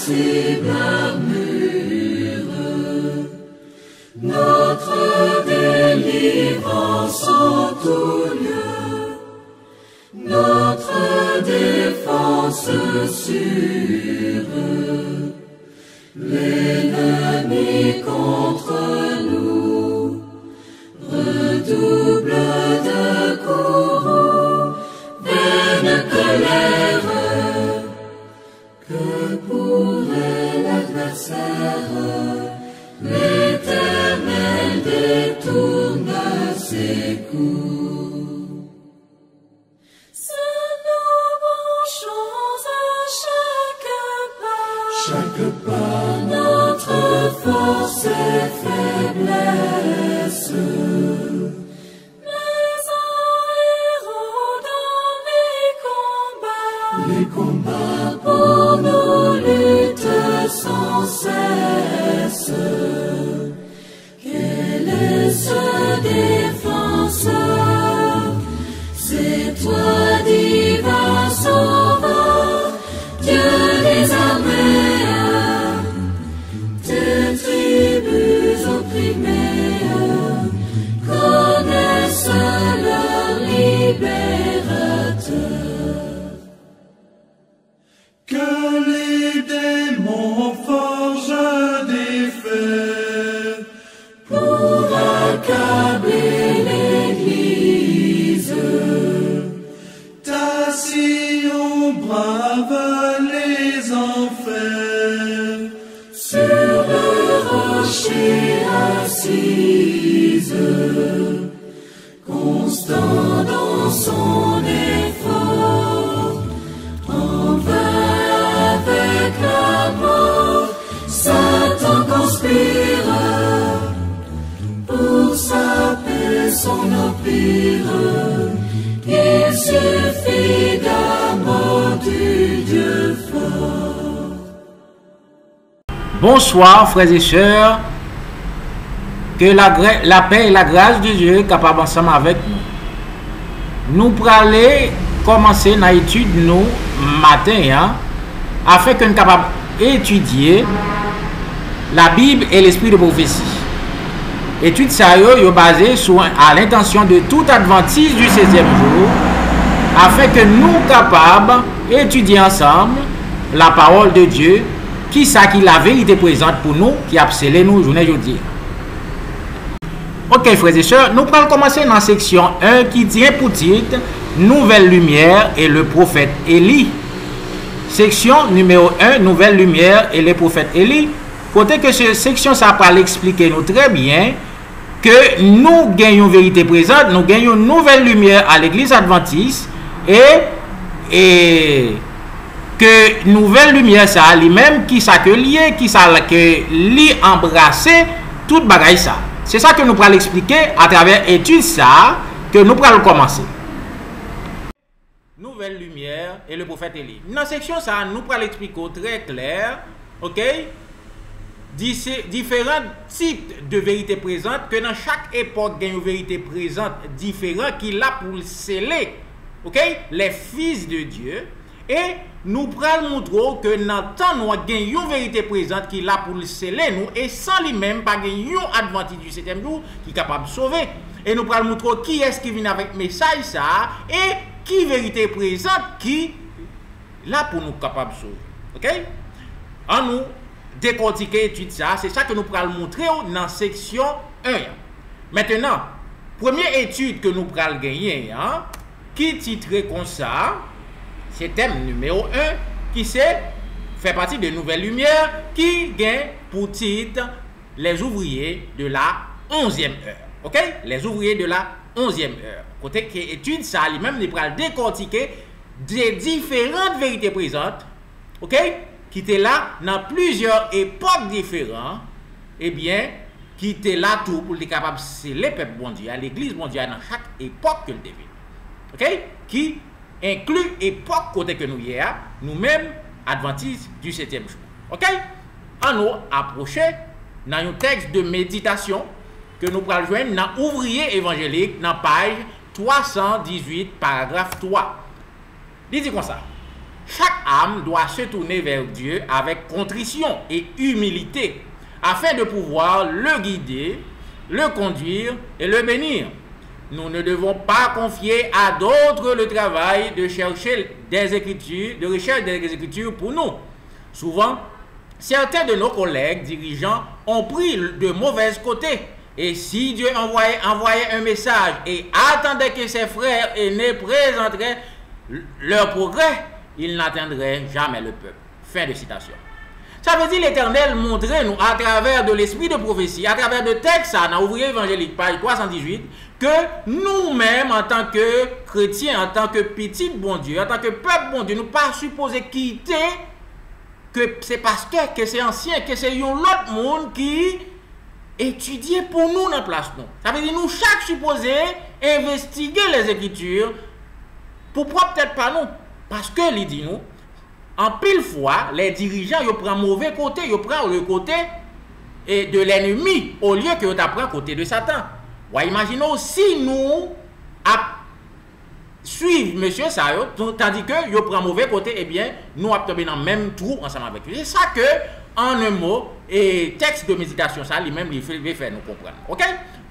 invincible mur, notre délivrance en tout lieu, notre défense sûre. L'ennemi contre nous redouble de courroux, vaine colère. Que pourrait l'adversaire? L'Éternel détourne ses coups. Seul nous marchons à chaque pas, notre force et faiblesse. Mais un héros dans les combats pour nos luttes sans cesse. Quel est ce défenseur? C'est toi, divin sauveur, Dieu des armées, tes tribus opprimées connaissent leur libérateur. Que les démons forgent des fers pour accabler l'Église. Ta Sion brave les enfers, Sur le rocher assise, constant dans son effort, en vain avec la mort, Satan conspire pour saper son empire. Il suffit d'un mot du Dieu fort. Bonsoir frères et sœurs, que la paix et la grâce de Dieu est capable ensemble avec nous. Nous pourrons commencer notre étude nous matin, afin que nous soyons capables d'étudier la Bible et l'esprit de prophétie. Étude ça est basée à l'intention de tout adventiste du 16e jour, afin que nous soyons capables d'étudier ensemble la parole de Dieu, qui la vérité présente pour nous, qui a scellé nous journée aujourd'hui. Ok frères et sœurs, nous allons commencer dans la section 1 qui tient pour titre Nouvelle lumière et le prophète Élie. Section numéro 1, Nouvelle lumière et le prophète Élie. Côté que cette section ça va l'expliquer nous très bien que nous gagnons vérité présente, nous gagnons nouvelle lumière à l'église adventiste et que nouvelle lumière ça lui-même qui ça que lié, qui ça que li embrasser toute bagaille ça. C'est ça que nous pourrons l'expliquer à travers étude ça que nous pourrons commencer. Nouvelle lumière et le prophète Élie. Dans la section ça nous pourrons l'expliquer très clair, OK? Différents types de vérité présente, que dans chaque époque il y a une vérité présente différente qui là pour sceller, OK, les fils de Dieu. Et nous prenons montrer que dans le temps nous avons une vérité présente qui là pour sceller nous, et sans lui-même pas une adventiste du 7e jour qui est capable de sauver. Et nous prenons montrer qui est-ce qui vient avec message ça et qui vérité présente qui là pour nous capable de sauver. OK? En nous décortiquer étude ça, c'est ça que nous pourrons montrer dans section 1. Maintenant, première étude que nous pourrons gagner, qui titré comme ça, c'est thème numéro 1, qui fait partie de Nouvelle Lumière, qui gagne pour titre les ouvriers de la 11e heure. OK? Les ouvriers de la 11e heure. Côté que étude ça, lui-même, nous pourrons décortiquer des différentes vérités présentes, OK? Qui était là dans plusieurs époques différentes, eh bien, qui était là tout pour être capable de sceller le peuple bon Dieu, l'église bon Dieu dans chaque époque que le devine. OK? Qui inclut époque côté que nous y est, nous-mêmes, adventistes du 7e jour. OK? On nous approcher dans un texte de méditation que nous pourrons joindre dans Ouvrier évangélique, dans page 318, paragraphe 3. Il dit comme ça. chaque âme doit se tourner vers Dieu avec contrition et humilité afin de pouvoir le guider, le conduire et le bénir. Nous ne devons pas confier à d'autres le travail de chercher des Écritures, de recherche des Écritures pour nous. Souvent, certains de nos collègues dirigeants ont pris de mauvais côtés. Et si Dieu envoyait un message et attendait que ses frères aînés présenteraient leur progrès, il n'atteindrait jamais le peuple. Fin de citation. Ça veut dire l'Éternel montrait nous à travers de l'esprit de prophétie, à travers de textes, dans Ouvrier évangélique, page 318, que nous-mêmes, en tant que chrétiens, en tant que petits bon Dieu, en tant que peuple bon Dieu, nous ne sommes pas supposés quitter que c'est pasteur, que c'est ancien, que c'est un autre monde qui étudie pour nous dans la place. Nous. Ça veut dire nous, chaque supposé, investiguer les Écritures pour peut-être pas nous. Parce que, il dit nous, en pile fois, les dirigeants, ils prennent mauvais côté, ils prennent le côté de l'ennemi au lieu que ils prennent le côté de Satan. Ouais, imaginons si nous suivons monsieur ça, tandis que ils prennent mauvais côté, eh bien, nous allons tomber dans le même trou ensemble avec lui. C'est ça que, en un mot, et texte de méditation, ça, lui-même, il fait faire nous comprendre. Ok?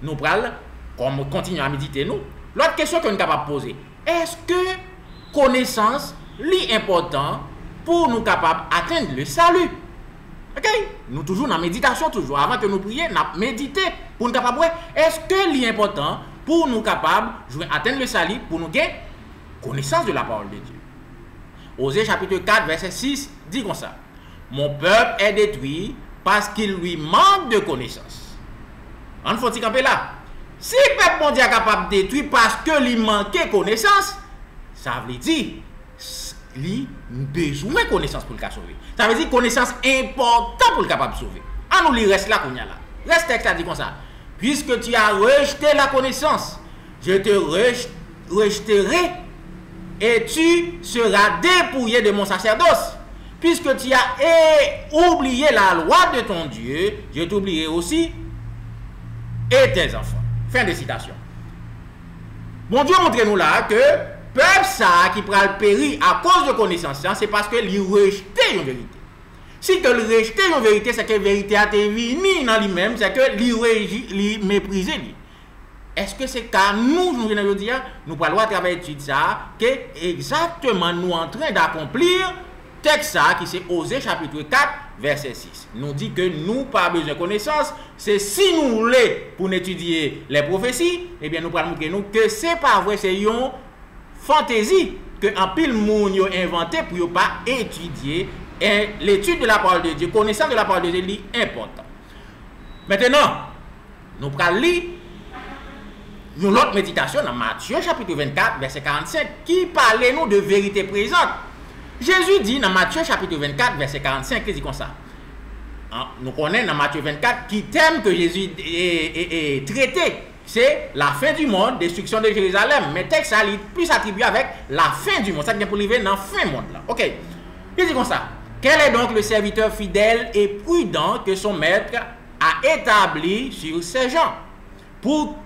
Nous prenons, comme continuons à méditer, nous. L'autre question que nous sommes capables de poser, est-ce que connaissance est important pour nous capables d'atteindre le salut? Ok? Nous toujours dans la méditation, toujours. Avant que nous prions, nous méditer pour nous capables. Est-ce que c'est important pour nous capables d'atteindre le salut, pour nous gagner connaissance de la parole de Dieu? Osée chapitre 4, verset 6, dit comme ça. Mon peuple est détruit parce qu'il lui manque de connaissance. On faut y camper là. Si le peuple mondial est capable de détruire parce que lui manque de connaissance, ça veut dire qu'il a besoin de connaissance pour le sauver. Ça veut dire connaissance importante pour le capable de sauver. On nous lui reste là qu'on y a là. Reste texte a dit comme ça. Puisque tu as rejeté la connaissance, je te rejeterai et tu seras dépouillé de mon sacerdoce. Puisque tu as oublié la loi de ton Dieu, je t'oublierai aussi et tes enfants. Fin de citation. Bon Dieu montre-nous là que peuple ça qui prend le périr à cause de connaissance, c'est parce que il rejeté une vérité. Si que le rejeté une vérité, c'est que la vérité a été venue dans lui-même, c'est que il méprisé lui. Est-ce que c'est car nous venons dire, nous parlons à travers l'étude ça, que exactement nous en train d'accomplir texte ça qui c'est Osée chapitre 4 verset 6. Nous dit que nous pas besoin de connaissance, c'est si nous voulons pour étudier les prophéties, eh bien nous parlons nous que c'est pas vrai, c'est une fantaisie que en pile monde yo inventé pour yo pas étudier l'étude de la parole de Dieu, connaissance de la parole de Dieu est important. Maintenant, nous prenons lire une autre méditation dans Matthieu chapitre 24 verset 45 qui parle nous de vérité présente. Jésus dit dans Matthieu chapitre 24 verset 45, il dit comme ça. Nous connaissons dans Matthieu 24 qui thème que Jésus est traité, c'est la fin du monde, destruction de Jérusalem. Mais texte ça est plus attribué avec la fin du monde, ça vient pour arriver dans la fin du monde là. OK. Il dit comme ça. Quel est donc le serviteur fidèle et prudent que son maître a établi sur ses gens pour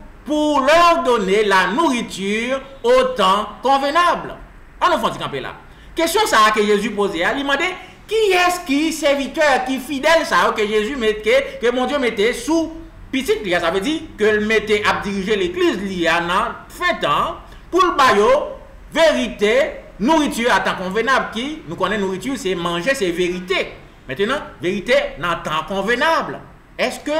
leur donner la nourriture au temps convenable? On nous fait camper là. Question ça que Jésus posait, il demandait qui est-ce qui serviteur, qui fidèle ça que Jésus mettait, que mon Dieu mettait sous petite ligne, ça veut dire que le mettait à diriger l'église dans fin temps pour le baillot vérité, nourriture à temps convenable qui nous connaissons nourriture c'est manger c'est vérité. Maintenant vérité dans temps convenable. Est-ce que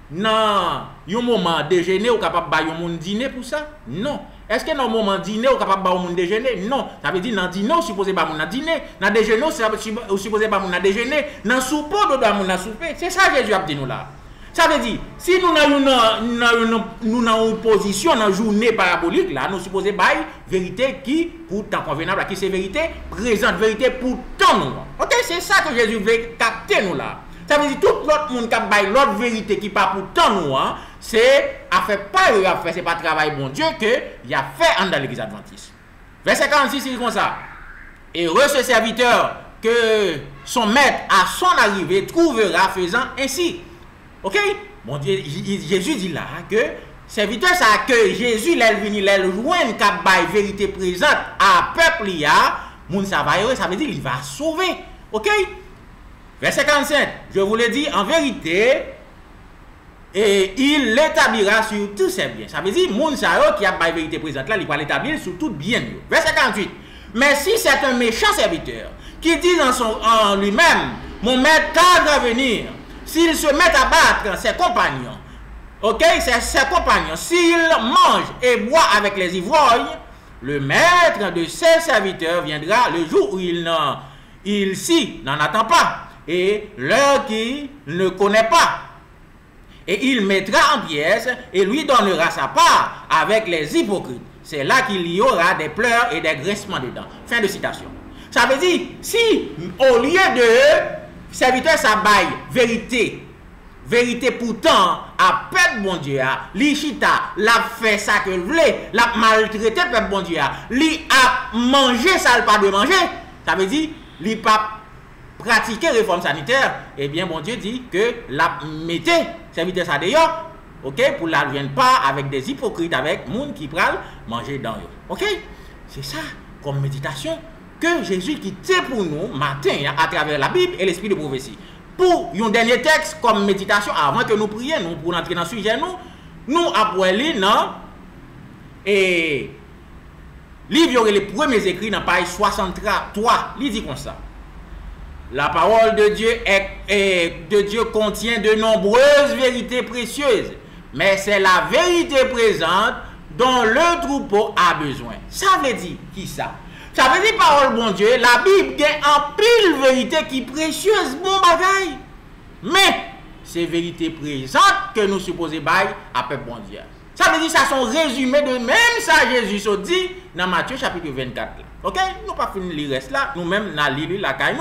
dans un moment déjeuner ou capable bailler un dîner pour ça? Non. Est-ce que dans un moment dîner ou capable bailler un déjeuner? Non. Ça veut dire dans dîner ou supposé bailler un dîner, dans déjeuner ou supposé bailler un déjeuner, dans souper ou doit un souper. C'est ça que Jésus a dit nous là. Ça veut dire si nous avons une position dans journée parabolique là, nous supposé bailler vérité qui pour temps convenable, qui c'est vérité présente, vérité pour temps nous. OK, c'est ça que Jésus veut capter nous là. Ça veut dire tout l'autre monde qui a baillé l'autre vérité qui pas pour temps nous, c'est à faire pas à faire, c'est pas travail bon Dieu que il a fait dans l'église adventiste. Verset 46 il dit comme ça. Heureux ce serviteur que son maître à son arrivée trouvera faisant ainsi. OK? Bon Dieu, Jésus dit là que serviteur ça que Jésus l'est venu le joindre qu'a bail vérité présente à peuple moun ça va heureux, ça veut dire il va sauver. OK? Verset 45, je vous le dis en vérité, et il l'établira sur tous ses biens. Ça veut dire, moun sa yo qui a la vérité présente là, il va l'établir sur tout bien. Verset 48, mais si c'est un méchant serviteur qui dit en lui-même, mon maître tarde à venir, s'il se met à battre ses compagnons, ok, ses compagnons, s'il mange et boit avec les ivrognes, le maître de ses serviteurs viendra le jour où il s'y n'en attend pas, et l'heure qu'il ne connaît pas. Et il mettra en pièces et lui donnera sa part avec les hypocrites. C'est là qu'il y aura des pleurs et des grincements de dents. Fin de citation. Ça veut dire, si au lieu de serviteur ça baille vérité pourtant à peuple bon Dieu, l'Ichita l'a fait ça que voulait, l'a maltraité peuple bon Dieu, lui a mangé ça le pas de manger, ça veut dire, lui pas pratiquer réforme sanitaire, eh bien bon Dieu dit que la mettez serviteur ça d'ailleurs, ok, pour la vienne pas avec des hypocrites, avec monde qui pral manger dans eux. Ok, c'est ça comme méditation que Jésus quittait pour nous matin à travers la Bible et l'esprit de prophétie. Pour un dernier texte comme méditation avant que nous prions, nous pour entrer dans le sujet, nous après lire non et livre les premiers écrits dans page 63, il dit comme ça. La parole de Dieu contient de nombreuses vérités précieuses, mais c'est la vérité présente dont le troupeau a besoin. Ça veut dire qui ça? Ça veut dire parole bon Dieu, la Bible a en pile vérité qui est précieuse, bon bagaille. Mais c'est vérité présente que nous supposons bailler à peuple bon Dieu. Ça veut dire ça sont résumés de même ça Jésus a dit dans Matthieu chapitre 24. OK? Nous pas fini le reste là, nous-mêmes n'a lu la caille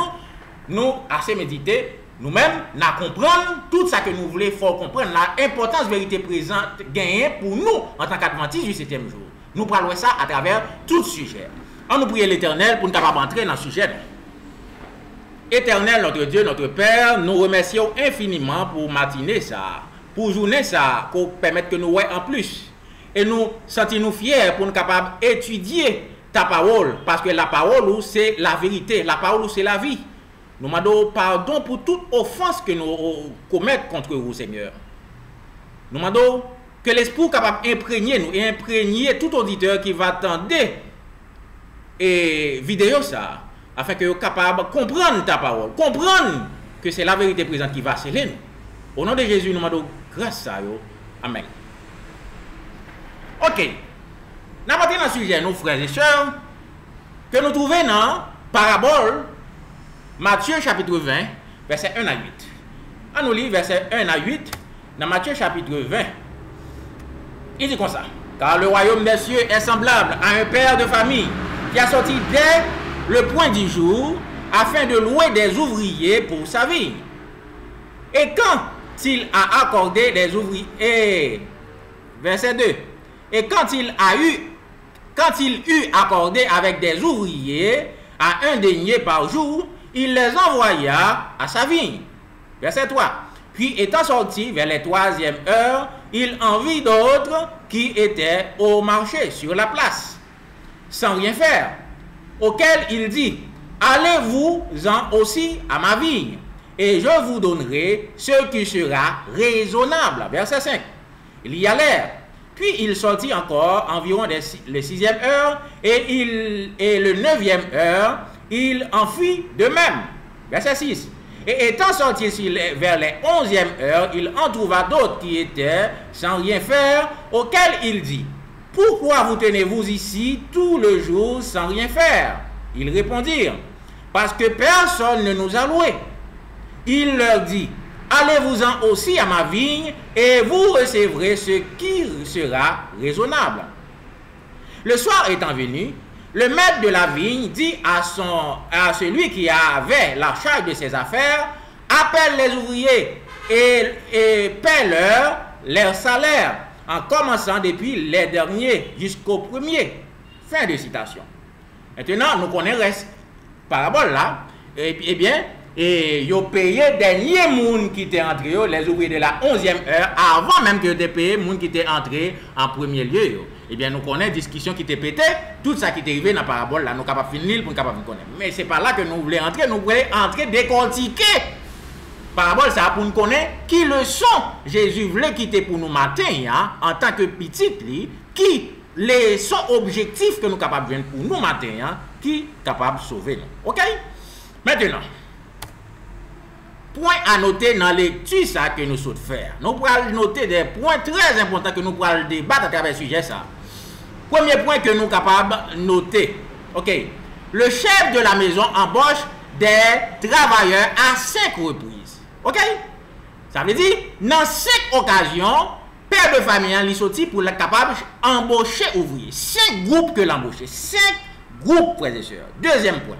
nous assez méditer, nous-mêmes n'a comprendre tout ça que nous voulons faut comprendre l'importance vérité présente gagnée pour nous en tant qu'adventistes du 7e jour. Nous parlons ça à travers tout sujet. On nous prie l'Éternel pour nous capable entrer dans le sujet. Éternel, notre Dieu, notre Père, nous remercions infiniment pour matinée ça, pour journée ça, pour permettre que nous voyons en plus. Et nous sentons-nous fiers pour nous capables d'étudier ta parole, parce que la parole, c'est la vérité, la parole, c'est la vie. Nous demandons pardon pour toute offense que nous commettons contre vous, Seigneur. Nous demandons que l'Esprit capable d'imprégner nous et imprégner tout auditeur qui va attendre et vidéo ça, afin que vous capable de comprendre ta parole, comprendre que c'est la vérité présente qui va sceller nous. Au nom de Jésus, nous demandons grâce à vous. Amen. Ok. Nous avons dans le sujet, nos frères et sœurs, que nous trouvons dans parabole Matthieu chapitre 20, verset 1 à 8. On nous lit verset 1 à 8 dans Matthieu chapitre 20. Il dit comme ça. Car le royaume des cieux est semblable à un père de famille qui a sorti dès le point du jour afin de louer des ouvriers pour sa vigne. Et quand il a accordé des ouvriers, verset 2, et quand il eut accordé avec des ouvriers à un denier par jour, il les envoya à sa vigne. Verset 3. Puis étant sorti vers les 3e heures, il en vit d'autres qui étaient au marché sur la place, sans rien faire, auquel il dit, allez-vous-en aussi à ma vigne, et je vous donnerai ce qui sera raisonnable. Verset 5. Il y allèrent. Puis il sortit encore environ les 6e heure, et le 9e heure, il en fit de même. Verset 6. Et étant sorti vers les 11e heure, il en trouva d'autres qui étaient sans rien faire, auxquels il dit, pourquoi vous tenez-vous ici tout le jour sans rien faire? Ils répondirent, parce que personne ne nous a loués. Il leur dit, allez-vous-en aussi à ma vigne, et vous recevrez ce qui sera raisonnable. Le soir étant venu, le maître de la vigne dit à celui qui avait la charge de ses affaires, appelle les ouvriers et paie-leur leur salaire, en commençant depuis les derniers jusqu'au premier. Fin de citation. Maintenant, nous connaissons parabole là. Eh bien, ils ont payé les derniers monde qui étaient entrés, les ouvriers de la 11e heure, avant même que ils aient payé les gens qui étaient entrés en premier lieu. eh bien, nous connaissons discussion qui était pété, tout ça qui est arrivé dans la parabole, là, nous sommes capables de finir pour nous capables de connaître. Mais ce n'est pas là que nous voulons entrer, nous voulons entrer décortiquer. Parabole, ça pour nous connaître qui le sont. Jésus voulait quitter pour nous matin, hein, en tant que petit, qui les sont objectifs que nous sommes capables de pour nous matin, hein, qui est capable de sauver nous. Ok? Maintenant, point à noter dans la lecture ça que nous souhaitons faire. Nous pourrons noter des points très importants que nous pourrons débattre à travers ce sujet ça. Premier point que nous sommes capables de noter. Ok. Le chef de la maison embauche des travailleurs à 5 reprises. Ok. Ça veut dire, dans 5 occasions, père de famille il sorti pour être capable d'embaucher ouvriers. 5 groupes que l'embaucher. 5 groupes, frères et sœurs. Deuxième point.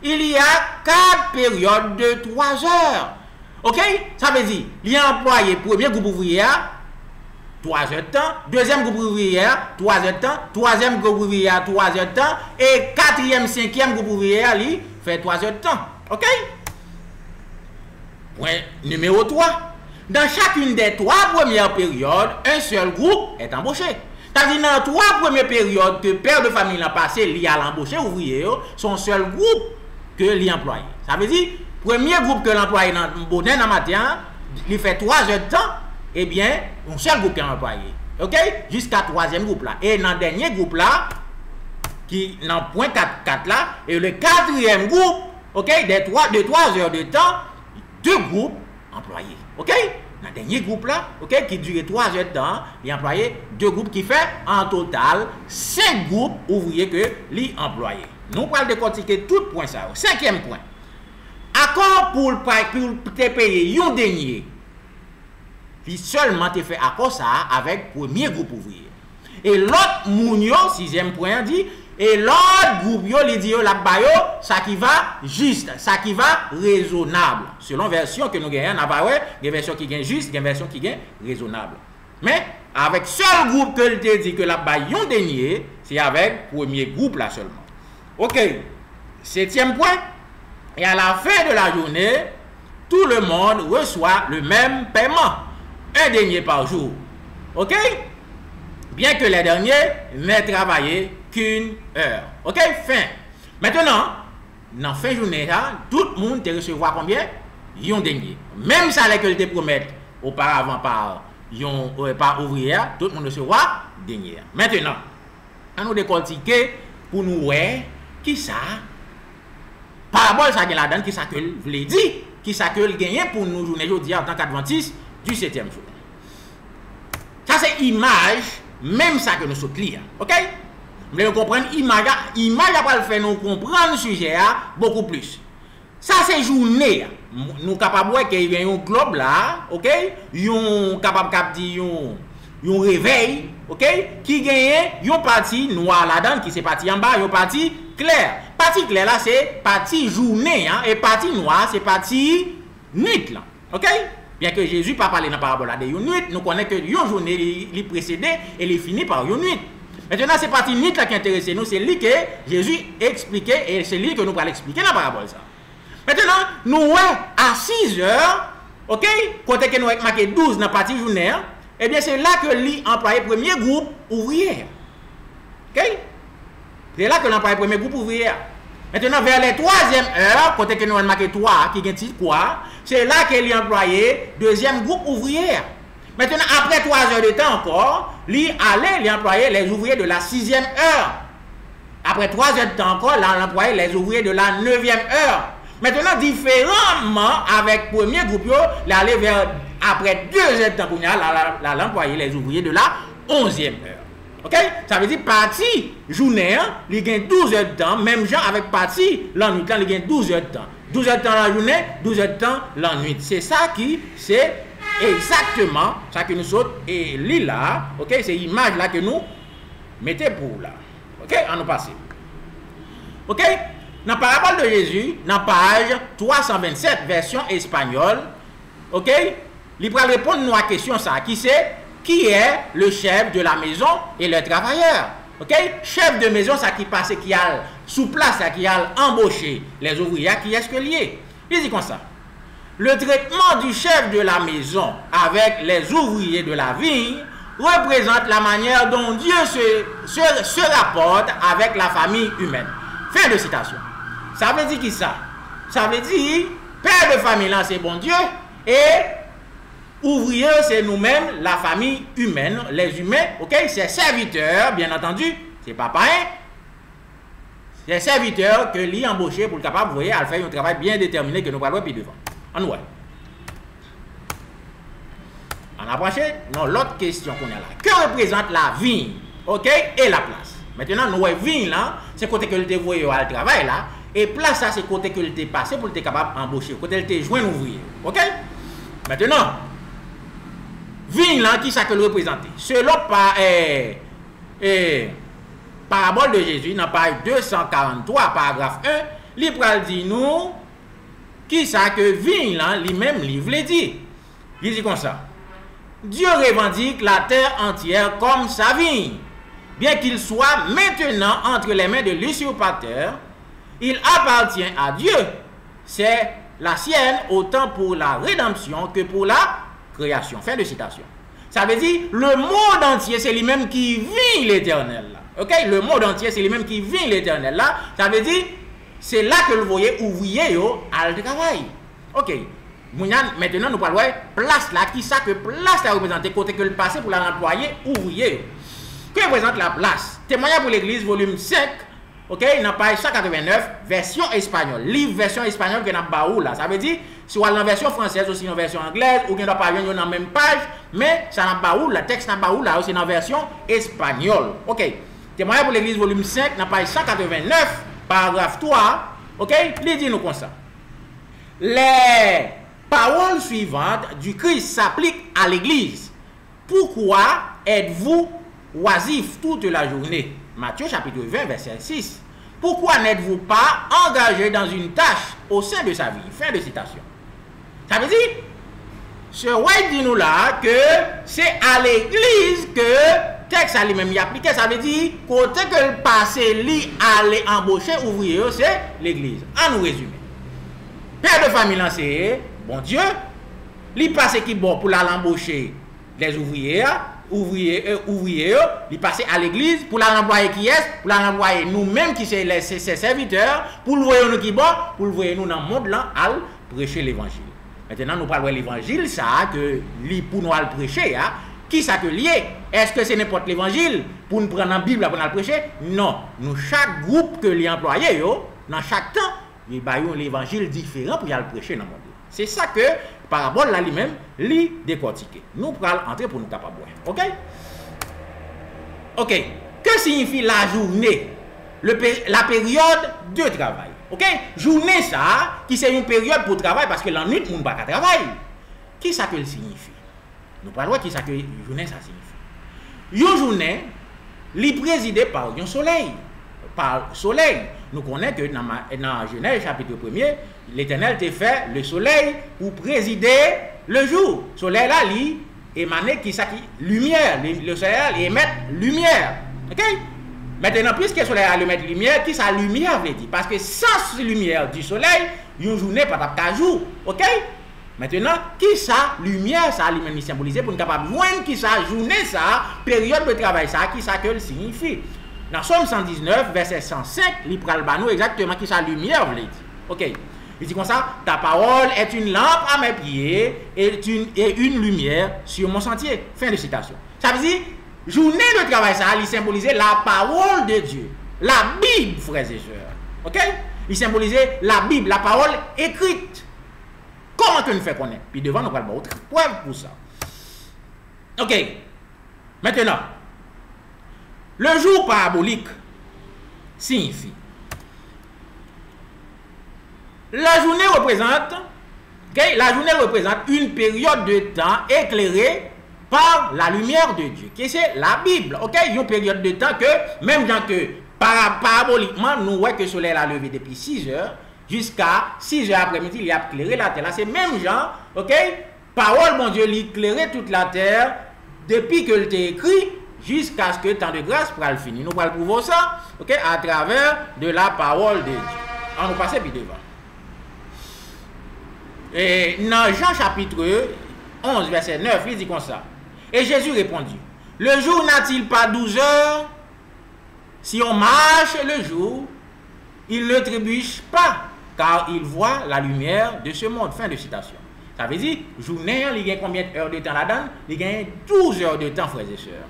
Il y a 4 périodes de 3 heures. Ok? Ça veut dire, il y a employé premier groupe ouvrier 3 heures de temps, deuxième groupe ouvrier 3 heures de temps, troisième groupe ouvrier 3 heures de temps, et quatrième, cinquième groupe ouvrier lui fait 3 heures de temps. Ok? Point numéro 3. Dans chacune des 3 premières périodes, un seul groupe est embauché. C'est-à-dire dans 3 premières périodes que père de famille a passé, il a l'embauché ouvrier, son seul groupe que l'employé. Ça veut dire, premier groupe que l'employé dans le matin, il fait 3 heures de temps, eh bien, un seul groupe qui est employé. Ok? Jusqu'à 3e groupe là. Et dans le dernier groupe là, qui dans le point 4 là, et le 4e groupe, ok, de 3 heures de temps, 2 groupes employés. Ok? Dans le dernier groupe là, ok, qui dure 3 heures de temps, il employé 2 groupes qui fait en total 5 groupes ouvriers que l'employé. Nous allons décortiquer tout point ça. 5e point. Accord pour te payer un denier. Il seulement te fait accord ça avec premier groupe ouvrier. Et l'autre mounio, 6e point dit, et l'autre groupe yo li dit yo la bayo, ça qui va juste, ça qui va raisonnable. Selon version que nous gagnons, il y a version qui gagne juste, il y a version qui gagne raisonnable. Mais avec seul groupe que le te dit que la bayo denier, c'est avec premier groupe là seulement. Ok, 7e point, et à la fin de la journée, tout le monde reçoit le même paiement, un denier par jour. Ok, bien que les derniers n'aient travaillé qu'une heure. Ok, fin. Maintenant, dans la fin de journée, tout le monde te recevra combien? Un denier. Même salaire que te promettent auparavant par ouvrier, tout le monde recevra denier. Maintenant, on nous décortiquer pour nous voir qui ça parabole ça la donne qui ça que voulait dire qui ça que le gagner pour nous journée aujourd'hui en tant qu'adventiste du 7e jour. Ça c'est image même ça que nous sommes clients. OK? Vous voulez comprendre image va le faire nous comprendre le sujet beaucoup plus. Ça c'est journée nous capable voir qu'il y a un globe là, OK? Yon capable dire un réveil, OK, qui gagne une partie noire là-dedans qui c'est partie en bas, une partie claire. Partie claire là c'est partie journée hein, et partie noire c'est partie nuit là. OK? Bien que Jésus pas parlé dans la parabole là de une nuit, nous connaissons que une journée il précédait et il finit par une nuit. Maintenant c'est partie nuit là qui intéresse nous, c'est lui que Jésus expliquait et c'est lui que nous allons expliquer dans la parabole ça. Maintenant nous à 6 heures, OK, côté que nous avons marqué 12 dans la partie journée, eh bien, c'est là que l'employé premier groupe ouvrier. OK? C'est là que l'employé premier groupe ouvrier. Maintenant, vers les 3e heure, côté que nous avons marqué 3, qui est titre quoi, c'est là que l'employé deuxième groupe ouvrier. Maintenant, après 3 heures de temps encore, l'employé les ouvriers de la 6e heure. Après 3 heures de temps encore, l'employé les ouvriers de la 9e heure. Maintenant, différemment avec le premier groupe, l'aller vers après 2 heures de temps pour l'employé les ouvriers de la 11e heure. OK? Ça veut dire partie journée, il gagne 12 heures de temps, même gens avec partie la nuit, il gagne 12 heures de temps. 12 heures de temps la journée, 12 heures de temps la nuit. C'est ça qui, c'est exactement ça que nous sommes et là, OK? C'est l'image là que nous mettons pour là. OK? On nous passe. OK? Dans la parabole de Jésus, dans la page 327, version espagnole, OK? Il va répondre à la question ça, qui est le chef de la maison et le travailleur. OK? Chef de maison, ça qui passe, qui a sous place, ça qui a embauché les ouvriers, qui est-ce que lié? Il dit comme ça. Le traitement du chef de la maison avec les ouvriers de la vigne représente la manière dont Dieu se rapporte avec la famille humaine. Fin de citation. Ça veut dire qui ça? Ça veut dire, père de famille là, c'est bon Dieu, et ouvrier, c'est nous-mêmes, la famille humaine, les humains, ok? C'est serviteurs, bien entendu, c'est pas pareil. C'est serviteurs que lui embauché pour le capable, vous voyez, à faire un travail bien déterminé que nous parlons puis devant. En ouais. On a branché, non, l'autre question qu'on a là. Que représente la vigne, ok, et la place? Maintenant, nous voyons vigne là, c'est côté que le dévoué à le travail là, et place ça, c'est côté que le t'est passé pour le capable d'embaucher, côté le t'est joint ouvrier, ok? Maintenant, vigne là, qui ça que le représenter? Selon parabole de Jésus, dans page 243, paragraphe 1, il dit nous, qui ça que vigne là, lui-même, il voulait dire. Il dit comme ça. Dieu revendique la terre entière comme sa vigne. Bien qu'il soit maintenant entre les mains de l'usurpateur, il appartient à Dieu. C'est la sienne autant pour la rédemption que pour la création. Fin de citation. Ça veut dire, le monde entier, c'est lui-même qui vit l'éternel. Ok? Le monde entier, c'est lui-même qui vit l'éternel. Là, ça veut dire, c'est là que vous voyez ouvrier à le travail. Ok? Maintenant, nous parlons de place là. Qui ça que place là représente côté que le passé pour l'employé ouvrier. Que représente la place? Témoignage pour l'église, volume 5. Ok? Dans page 189, version espagnole. Livre version espagnole que dans baou là. Ça veut dire, si on a la version française aussi dans version anglaise, ou bien dans pas dans la même page, mais ça n'a pas où, le texte n'a pas où là, c'est dans version espagnole. Ok. Témoignage pour l'église, volume 5, dans page 189, paragraphe 3. Ok? Il dit nous comme ça. Les paroles suivantes du Christ s'appliquent à l'église. Pourquoi êtes-vous oisifs toute la journée? Matthieu chapitre 20, verset 6. Pourquoi n'êtes-vous pas engagé dans une tâche au sein de sa vie? Fin de citation. Ça veut dire, ce White dit nous là que c'est à l'église que le texte a lui-même y appliqué. Ça veut dire, côté que le passé lui allait embaucher ouvrier, c'est l'église. En nous résumer. Père de famille, c'est bon Dieu. Lui passé qui bon pour l'embaucher les ouvriers. Il passe à l'église pour l'employer qui est, pour l'employer nous-mêmes qui sommes ses serviteurs, pour le voir nous qui bon, pour le voir nous dans le monde là, à prêcher l'évangile. Maintenant, nous parlons de l'évangile, ça, que pour nous à prêcher, hein, qui ça que lié? Est-ce que c'est n'importe l'évangile pour nous prendre la Bible pour nous prêcher? Non. Nous, chaque groupe que les employés, dans chaque temps, ils ont l'évangile différent pour y aller prêcher dans le monde. C'est ça que parabole là lui-même li décortiquer. Nous prenons entrer pour nous capables. OK? OK. Que signifie la journée? La période de travail. OK? Journée ça qui c'est une période pour travail parce que la nuit on pas travailler. Qui ça que le signifie? Nous parlons qui ça que journée ça signifie. Une journée li présidée par un soleil. Par soleil. Nous connaissons que dans Genèse chapitre 1er, l'Éternel t'a fait le soleil pour présider le jour. Le soleil là, lui, émane qui ça qui lumière. Le soleil là, il émet lumière. OK? Maintenant, puisque le soleil a émet lumière, qui ça lumière veut dire? Parce que sans lumière du soleil, une journée pas de jour. OK? Maintenant, qui ça lumière ça lui-même symbolisé pour nous capable voir qui ça journée ça, période de travail ça, qui ça que le signifie. Dans Somme 119, verset 105, il pral banou exactement qui sa lumière veut dire. OK. Il dit comme ça, ta parole est une lampe à mes pieds et une lumière sur mon sentier. Fin de citation. Ça veut dire, journée de travail, ça, il symbolisait la parole de Dieu. La Bible, frères et sœurs. OK? Il symbolisait la Bible, la parole écrite. Comment que nous fait connaître? Puis devant, nous parlons autre preuve pour ça. OK. Maintenant, le jour parabolique signifie la journée représente une période de temps éclairée par la lumière de Dieu, qui c'est la Bible. OK, une période de temps que même gens que paraboliquement nous voyons que le soleil a levé depuis 6 heures jusqu'à 6 heures après-midi, il a éclairé la terre. Là, c'est même gens, OK, parole mon Dieu, il éclairé toute la terre depuis que le t'est écrit jusqu'à ce que le temps de grâce pour le finir. Nous allons prouver ça, OK, à travers de la parole de Dieu. On nous passe puis devant. Et dans Jean chapitre 11, verset 9, il dit comme ça. Et Jésus répondit, Le jour n'a-t-il pas 12 heures? Si on marche le jour, il ne trébuche pas, car il voit la lumière de ce monde. Fin de citation. Ça veut dire, journée, il y a combien d'heures de temps là-dedans? Il y a 12 heures de temps, frères et sœurs.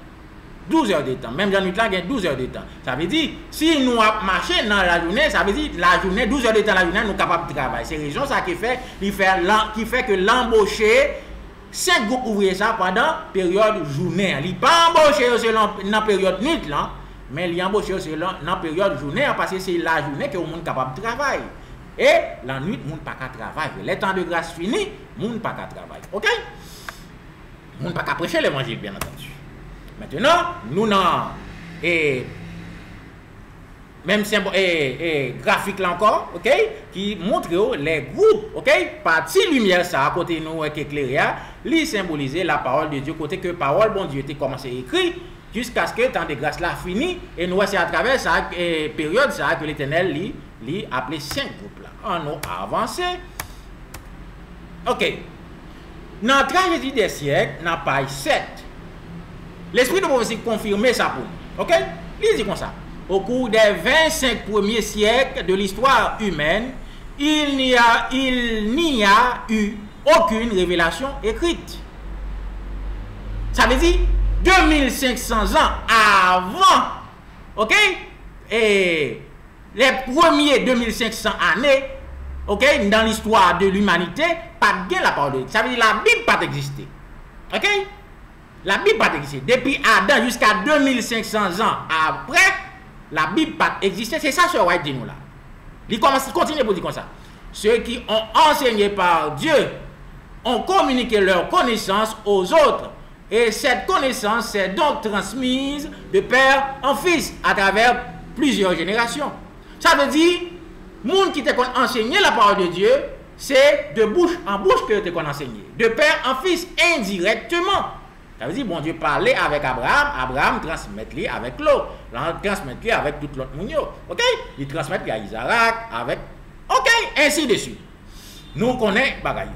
12 heures de temps. Même Jean-Luc là, il y a 12 heures de temps. Ça veut dire, si nous marchons dans la journée, ça veut dire, la journée, 12 heures de temps la journée, nous sommes capables de travailler. C'est raison ça qui fait que l'embaucher, 5 groupes ouvriers ça pendant période journée. Il n'est pas embauché dans la période nuit là, mais il est embauché dans la période journée parce que c'est la journée que le monde est capable de travailler. Et la nuit, le monde n'est pas capable de travailler. Les temps de grâce fini, le monde n'est pas capable de travailler. Ok? Le monde n'est pas capable de prêcher l'évangile, bien entendu. Maintenant, nous avons même graphique là encore, ok, qui montre les groupes, ok, partie lumière ça à côté nous qui éclairé, lui symboliser la parole de Dieu côté que parole bon Dieu était commencé à écrire jusqu'à ce que le temps de grâce là fini et nous c'est à travers ça période ça que l'Éternel lui appelé 5 groupes là. On a avancé. OK. Dans la tragédie des siècles, dans page 7. L'esprit de prophétie confirme ça pour nous. OK? Il dit comme ça. Au cours des 25 premiers siècles de l'histoire humaine, il n'y a eu aucune révélation écrite. Ça veut dire 2500 ans avant, ok? Et les premiers 2500 années, ok, dans l'histoire de l'humanité, pas de la parole de Dieu. Ça veut dire la Bible pas existé. Ok? La Bible pas existé. Depuis Adam jusqu'à 2500 ans après, la Bible pas existé. C'est ça ce White dit nous là. Il continue pour dire comme ça. Ceux qui ont enseigné par Dieu ont communiqué leur connaissance aux autres. Et cette connaissance s'est donc transmise de père en fils à travers plusieurs générations. Ça veut dire, les gens qui t'ont enseigné la parole de Dieu, c'est de bouche en bouche que t'ont enseigné. De père en fils, indirectement. Ça veut dire, bon Dieu parlait avec Abraham, Abraham transmettait avec l'autre, transmettait avec tout l'autre monde. Ok? Il transmettait à Isaac, avec. Ok? Ainsi de suite. Nous connaissons bagaille.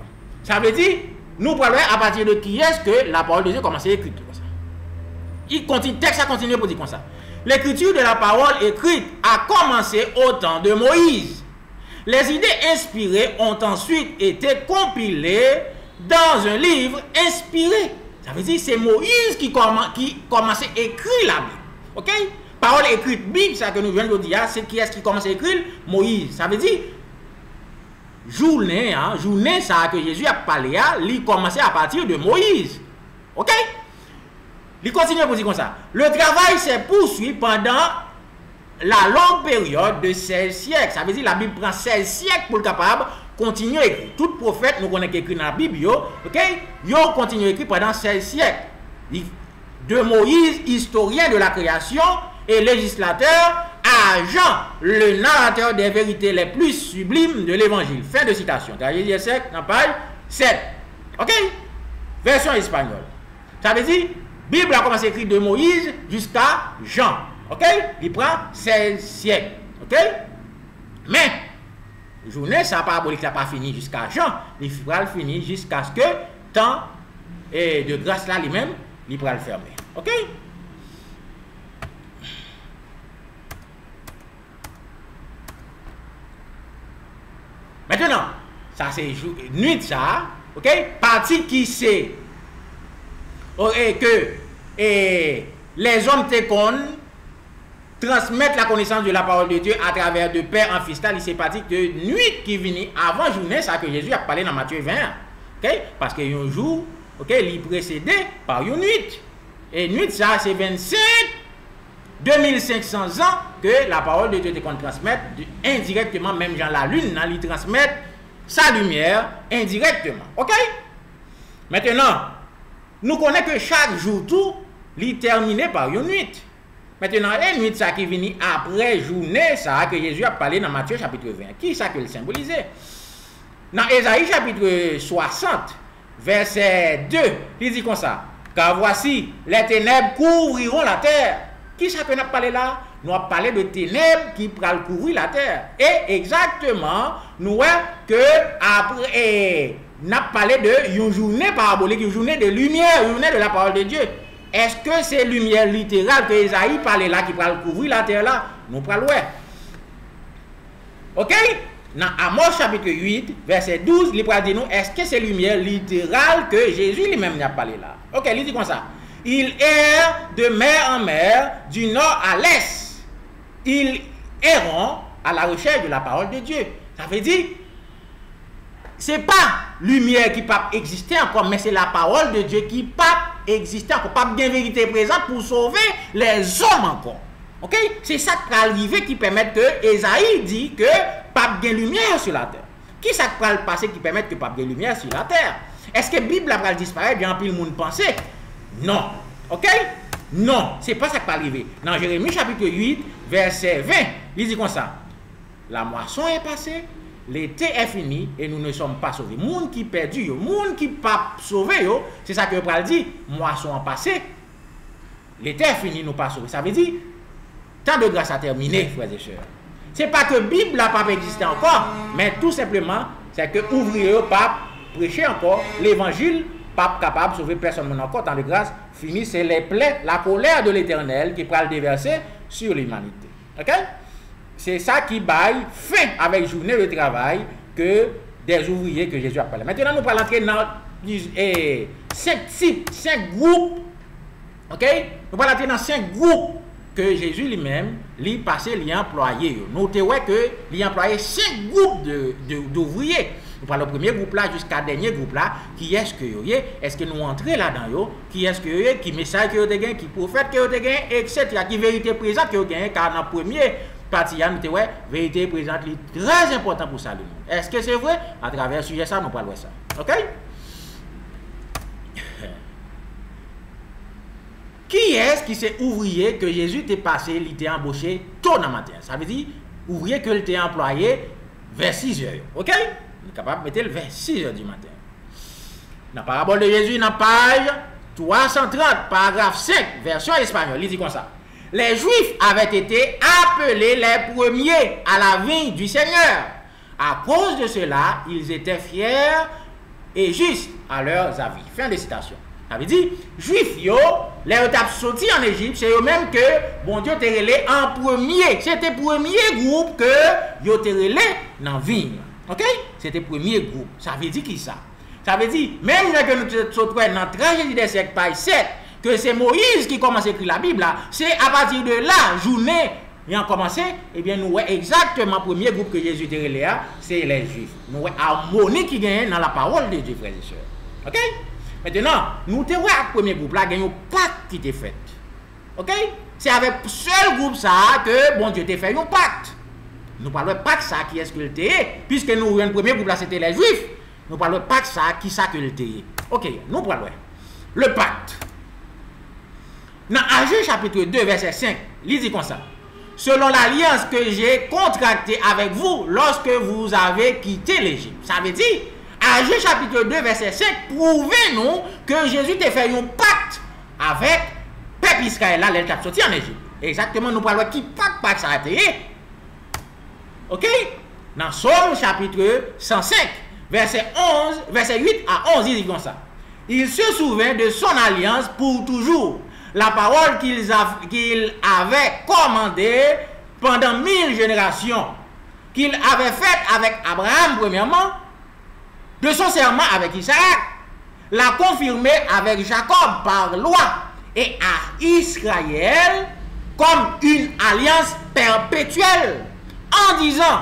Ça veut dire, nous parlons à partir de qui est-ce que la parole de Dieu commence à écrire comme ça. Il continue, texte a continué pour dire comme ça. L'écriture de la parole écrite a commencé au temps de Moïse. Les idées inspirées ont ensuite été compilées dans un livre inspiré. Ça veut dire c'est Moïse qui commence à écrire la Bible. Ok? Parole écrite, Bible, ça que nous venons de dire, c'est qui est-ce qui commence à écrire? Moïse. Ça veut dire journée, journée ça que Jésus a parlé, il commençait à partir de Moïse. Ok? Il continue pour dire comme ça. Le travail s'est poursuivi pendant la longue période de 16 siècles. Ça veut dire que la Bible prend 16 siècles pour être capable de continuer à écrire. Tout prophète, nous connaissons écrit dans la Bible, ok? Ils ont continué à écrire pendant 16 siècles. De Moïse, historien de la création et législateur, à Jean, le narrateur des vérités les plus sublimes de l'évangile. Fin de citation. Tragédie des siècles, dans page 7. Ok? Version espagnole. Ça veut dire, Bible a commencé à écrire de Moïse jusqu'à Jean. Ok? Il prend 16 siècles. Ok? Mais, journée, ça n'a pas aboli que ça n'a pas fini jusqu'à Jean. Il va le finir jusqu'à ce que temps et de grâce là lui-même, il va le fermer. Ok? Maintenant, ça c'est nuit ça, ok? Partie qui c'est que les hommes te connaissent, transmettre la connaissance de la parole de Dieu à travers de père en fils. C'est parti de nuit qui vient avant journée, ça que Jésus a parlé dans Matthieu 20. Okay? Parce qu'il y a un jour, ok, il est précédé par une nuit. Et nuit, ça, c'est 2500 ans que la parole de Dieu te transmettre indirectement, même dans la lune, il transmet sa lumière indirectement. Ok? Maintenant, nous connaissons que chaque jour tout, il est terminé par une nuit. Maintenant, une nuit, ça qui vient après journée, ça que Jésus a parlé dans Matthieu chapitre 20. Qui ça que le symbolisait? Dans Ésaïe chapitre 60, verset 2, il dit comme ça. Car voici, les ténèbres couvriront la terre. Qui ça que nous avons parlé là? Nous avons parlé de ténèbres qui pourront couvrir la terre. Et exactement, nous voyons que après, nous avons parlé de une journée parabolique, une journée de lumière, une journée de la parole de Dieu. est-ce que c'est lumière littérale que Esaïe parlait là qui va couvrir la terre là? Nous prenons ouais. OK? Dans Amos chapitre 8, verset 12, il va dire nous, est-ce que c'est lumière littérale que Jésus lui-même n'a parlé là? OK, il dit comme ça. Il erre de mer en mer, du nord à l'est. Ils erront à la recherche de la parole de Dieu. Ça veut dire, c'est pas lumière qui peut exister encore, mais c'est la parole de Dieu qui peut exister encore, pas bien vérité présente pour sauver les hommes encore. OK? C'est ça qui va arriver qui permet que Esaïe dit que pas bien lumière sur la terre. Qui ça va le passer qui permet que pas bien lumière sur la terre? Est-ce que la Bible va disparaître? Bien pile monde penser? Non. OK? Non, c'est pas ça qui va arriver. Dans Jérémie chapitre 8, verset 20, il dit comme ça. La moisson est passée, l'été est fini et nous ne sommes pas sauvés. Monde qui perdu, monde qui pas sauvé, c'est ça que je parle dire. Moisson est passée, l'été est fini, nous pas sauvés. Ça veut dire, temps de grâce a terminé, frères et sœurs. C'est pas que la Bible n'a pas existé encore, mais tout simplement, c'est que ouvrier pas prêcher encore l'évangile, pas capable de sauver personne encore. Temps de grâce fini, c'est les plaies, la colère de l'Éternel qui va le déverser sur l'humanité. OK? C'est ça qui baille fin avec journée de travail que des ouvriers que Jésus a parlé. Maintenant, nous allons entrer dans 5 types, 5 groupes. OK? Nous allons entrer dans 5 groupes que Jésus lui-même, lui passé, lui employé. Notez que lui employé 5 groupes d'ouvriers. Nous parlons du premier groupe là jusqu'à dernier groupe là. Qui est-ce que vous est-ce que nous entrons là-dedans? Qui est-ce que vous qui message que vous avez, qui prophète que vous avez, etc. Qui vérité présente que vous avez, car dans le premier partie, nous avons vérité présente très important pour ça. Est-ce que c'est vrai? À travers le sujet ça, nous parlons de ça. OK? Qui est-ce qui c'est ouvrier que Jésus t'est passé, il t'est embauché tôt dans le matin? Ça veut dire ouvrier que t'est employé vers 6 heures. OK? On est capable de mettre le vers 6 heures du matin. Dans la parabole de Jésus, dans la page 330, paragraphe 5, version espagnole, il dit comme ça. Les Juifs avaient été appelés les premiers à la vigne du Seigneur. À cause de cela, ils étaient fiers et justes à leurs avis. Fin de citation. Ça veut dire, Juifs, les étapes sortis en Égypte, c'est eux-mêmes que bon Dieu t'a relé en premier. C'était le premier groupe que yo t'a relé dans la vigne. OK? C'était le premier groupe. Ça veut dire qui ça? Ça veut dire, même que nous sommes dans la tragédie des siècles, page 7, que c'est Moïse qui commence à écrire la Bible, c'est à partir de là, journée, et en commencé, eh bien, nous voyons exactement le premier groupe que Jésus t'a relé, c'est les Juifs. Nous voyons harmonie qui gagne dans la parole de Dieu, frères et sœurs. OK? Maintenant, nous te voyons le premier groupe là, il y a un pacte qui était fait. OK? C'est avec seul groupe ça que bon Dieu t'a fait un pacte. Nous parlons de pacte ça qui est-ce que le t'est, puisque nous le premier groupe là c'était les Juifs. Nous parlons de pacte ça qui ça que le t'est. OK, nous parlons le pacte. Dans Agé chapitre 2 verset 5, il dit comme ça. Selon l'alliance que j'ai contractée avec vous lorsque vous avez quitté l'Égypte. Ça veut dire Agé chapitre 2 verset 5, prouvez-nous que Jésus t'a fait un pacte avec peuple Israël là, l'étape sorti en Égypte. Exactement, nous parlons qui pacte ça a été. OK? Dans Somme chapitre 105, verset 8 à 11, il dit comme ça. Il se souvint de son alliance pour toujours. La parole qu'il avait commandée pendant 1000 générations, qu'il avait faite avec Abraham premièrement, de son serment avec Isaac, l'a confirmé avec Jacob par loi et à Israël comme une alliance perpétuelle en disant,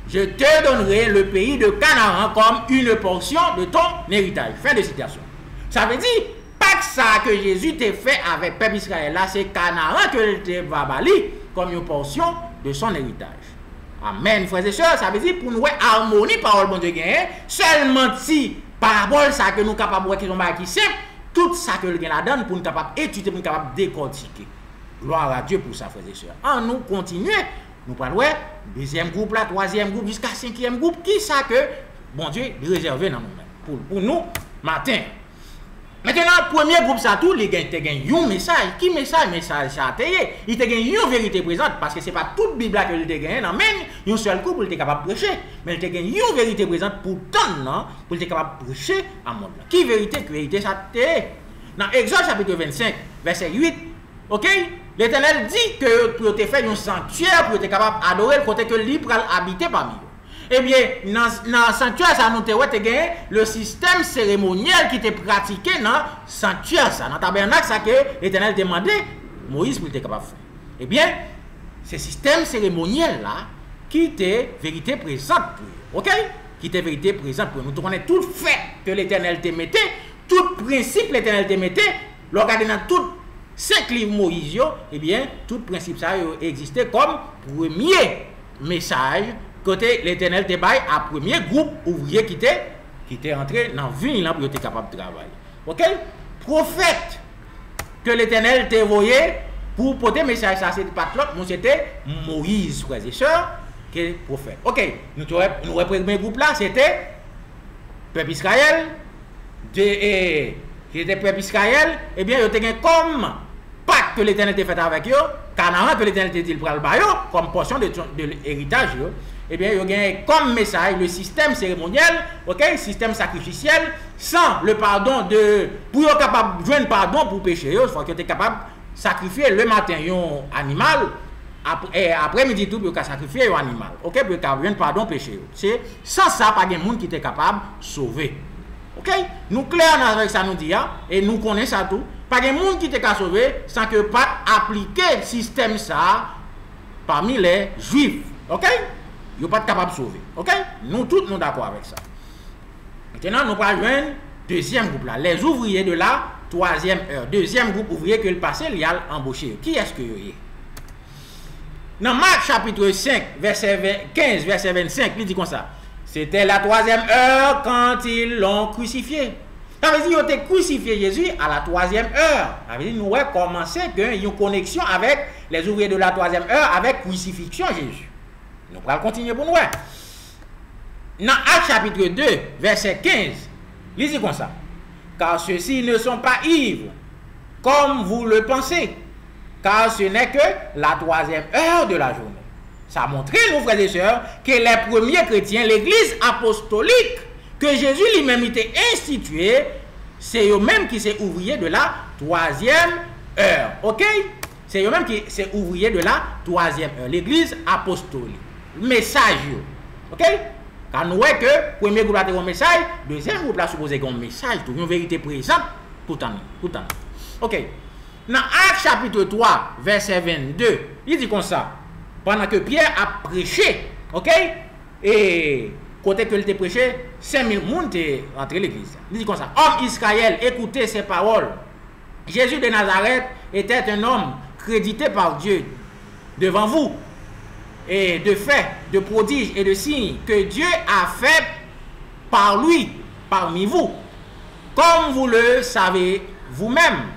je te donnerai le pays de Canaan comme une portion de ton héritage. Fin de citation. Ça veut dire, pas que ça que Jésus t'a fait avec le peuple Israël, là, c'est Canaan que te va bali comme une portion de son héritage. Amen, frères et sœurs, ça veut dire pour nous harmonie parole bon Dieu gagne, seulement si parabole ça que nous capables de voir qui simple, tout ça que le gagne la donne pour nous capable étudier, pour nous capable décortiquer. Gloire à Dieu pour ça, frères et sœurs. En nous continuer, nous parlons deuxième groupe là, troisième groupe jusqu'à cinquième groupe, qui ça que bon Dieu réservé dans nous pour nous matin. Maintenant, le premier groupe, ça tout, les gens ont un message. Qui message ça a il te gagne une vérité présente, parce que ce n'est pas toute Bible que il te gagne, non, même un seul coup pour être capable de prêcher. Mais il te gagne une vérité présente pour ton, non, pour être capable de prêcher à monde. Qui vérité, que vérité ça t'est. Dans Exode chapitre 25, verset 8, ok? L'Éternel dit que pour te faire un sanctuaire, pour être capable d'adorer le côté que lui pour habiter parmi eux. Eh bien, dans le sanctuaire, ça nous te gagné le système cérémoniel qui était pratiqué dans le sanctuaire, ça, dans le tabernacle, ça que l'Éternel demandait Moïse pour être capable de faire. Eh bien, ce système cérémoniel là, qui était vérité présente pour eux, ok? Qui était vérité présente pour nous. Nous connaissons tout fait que l'Éternel te mettait, tout principe l'Éternel te mettait, regardez dans tout 5 livres Moïse, eh bien, tout principe ça existait comme premier message côté l'Éternel te bail à premier groupe ouvrier qui était entré dans la ville là pour être capable de travailler. OK? Prophète que l'Éternel t'a envoyé pour porter message ça, c'était pas l'autre, c'était Moïse, frères et sœurs, qui est prophète. OK, nous le premier groupe là, c'était peuple Israël, qui était peuple Israël, eh bien, il était comme pacte que l'Éternel t'a fait avec eux, Canaan que l'Éternel t'a dit pour le bail comme portion de l'héritage, eh bien, il y a comme message le système cérémoniel, ok, système sacrificiel, sans le pardon pour être capable de jouer un pardon pour pécher, il faut que tu es capable de sacrifier le matin un animal, après-midi tout, pour sacrifier un animal, ok, pour jouer un pardon péché. C'est sans ça, pas de monde qui est capable de sauver. Ok, nous clair avec ça nous dit, et nous connaissons ça tout, pas de monde qui est capable de sauver sans que pas appliquer le système ça parmi les juifs. Ok? Ils ne sont pas capables de sauver. Ok? Nous tous, nous d'accord avec ça. Maintenant, nous allons joindre deuxième groupe là. Les ouvriers de la troisième heure. Deuxième groupe ouvrier que le passé, il y a embauché. Qui est-ce que vous Dans Marc chapitre 5, verset 15, verset 25, il dit comme ça. C'était la troisième heure quand ils l'ont crucifié. Ça veut dire qu'ils ont crucifié Jésus à la troisième heure. Ça veut dire nous avons commencé une connexion avec les ouvriers de la troisième heure avec crucifixion Jésus. Nous allons continuer pour nous. Dans Actes chapitre 2, verset 15, il dit comme ça. Car ceux-ci ne sont pas ivres, comme vous le pensez, car ce n'est que la troisième heure de la journée. Ça a montré, nos frères et sœurs, que les premiers chrétiens, l'église apostolique, que Jésus lui-même était institué, c'est eux-mêmes qui sont ouvriers de la troisième heure. Ok? C'est eux-mêmes qui sont ouvriers de la troisième heure. L'église apostolique. Message. Ok? Quand nous voyons que premier groupe a un message, deuxième groupe a supposé un message, une vérité présente, tout en nous. Ok? Dans Actes chapitre 3, verset 22, il dit comme ça. Pendant que Pierre a prêché, ok? Et côté que il a prêché, 5000 personnes sont rentrés l'église. Il dit comme ça. Homme Israël, écoutez ces paroles. Jésus de Nazareth était un homme crédité par Dieu devant vous. Et de faits, de prodiges et de signes que Dieu a fait par lui, parmi vous. Comme vous le savez vous-même.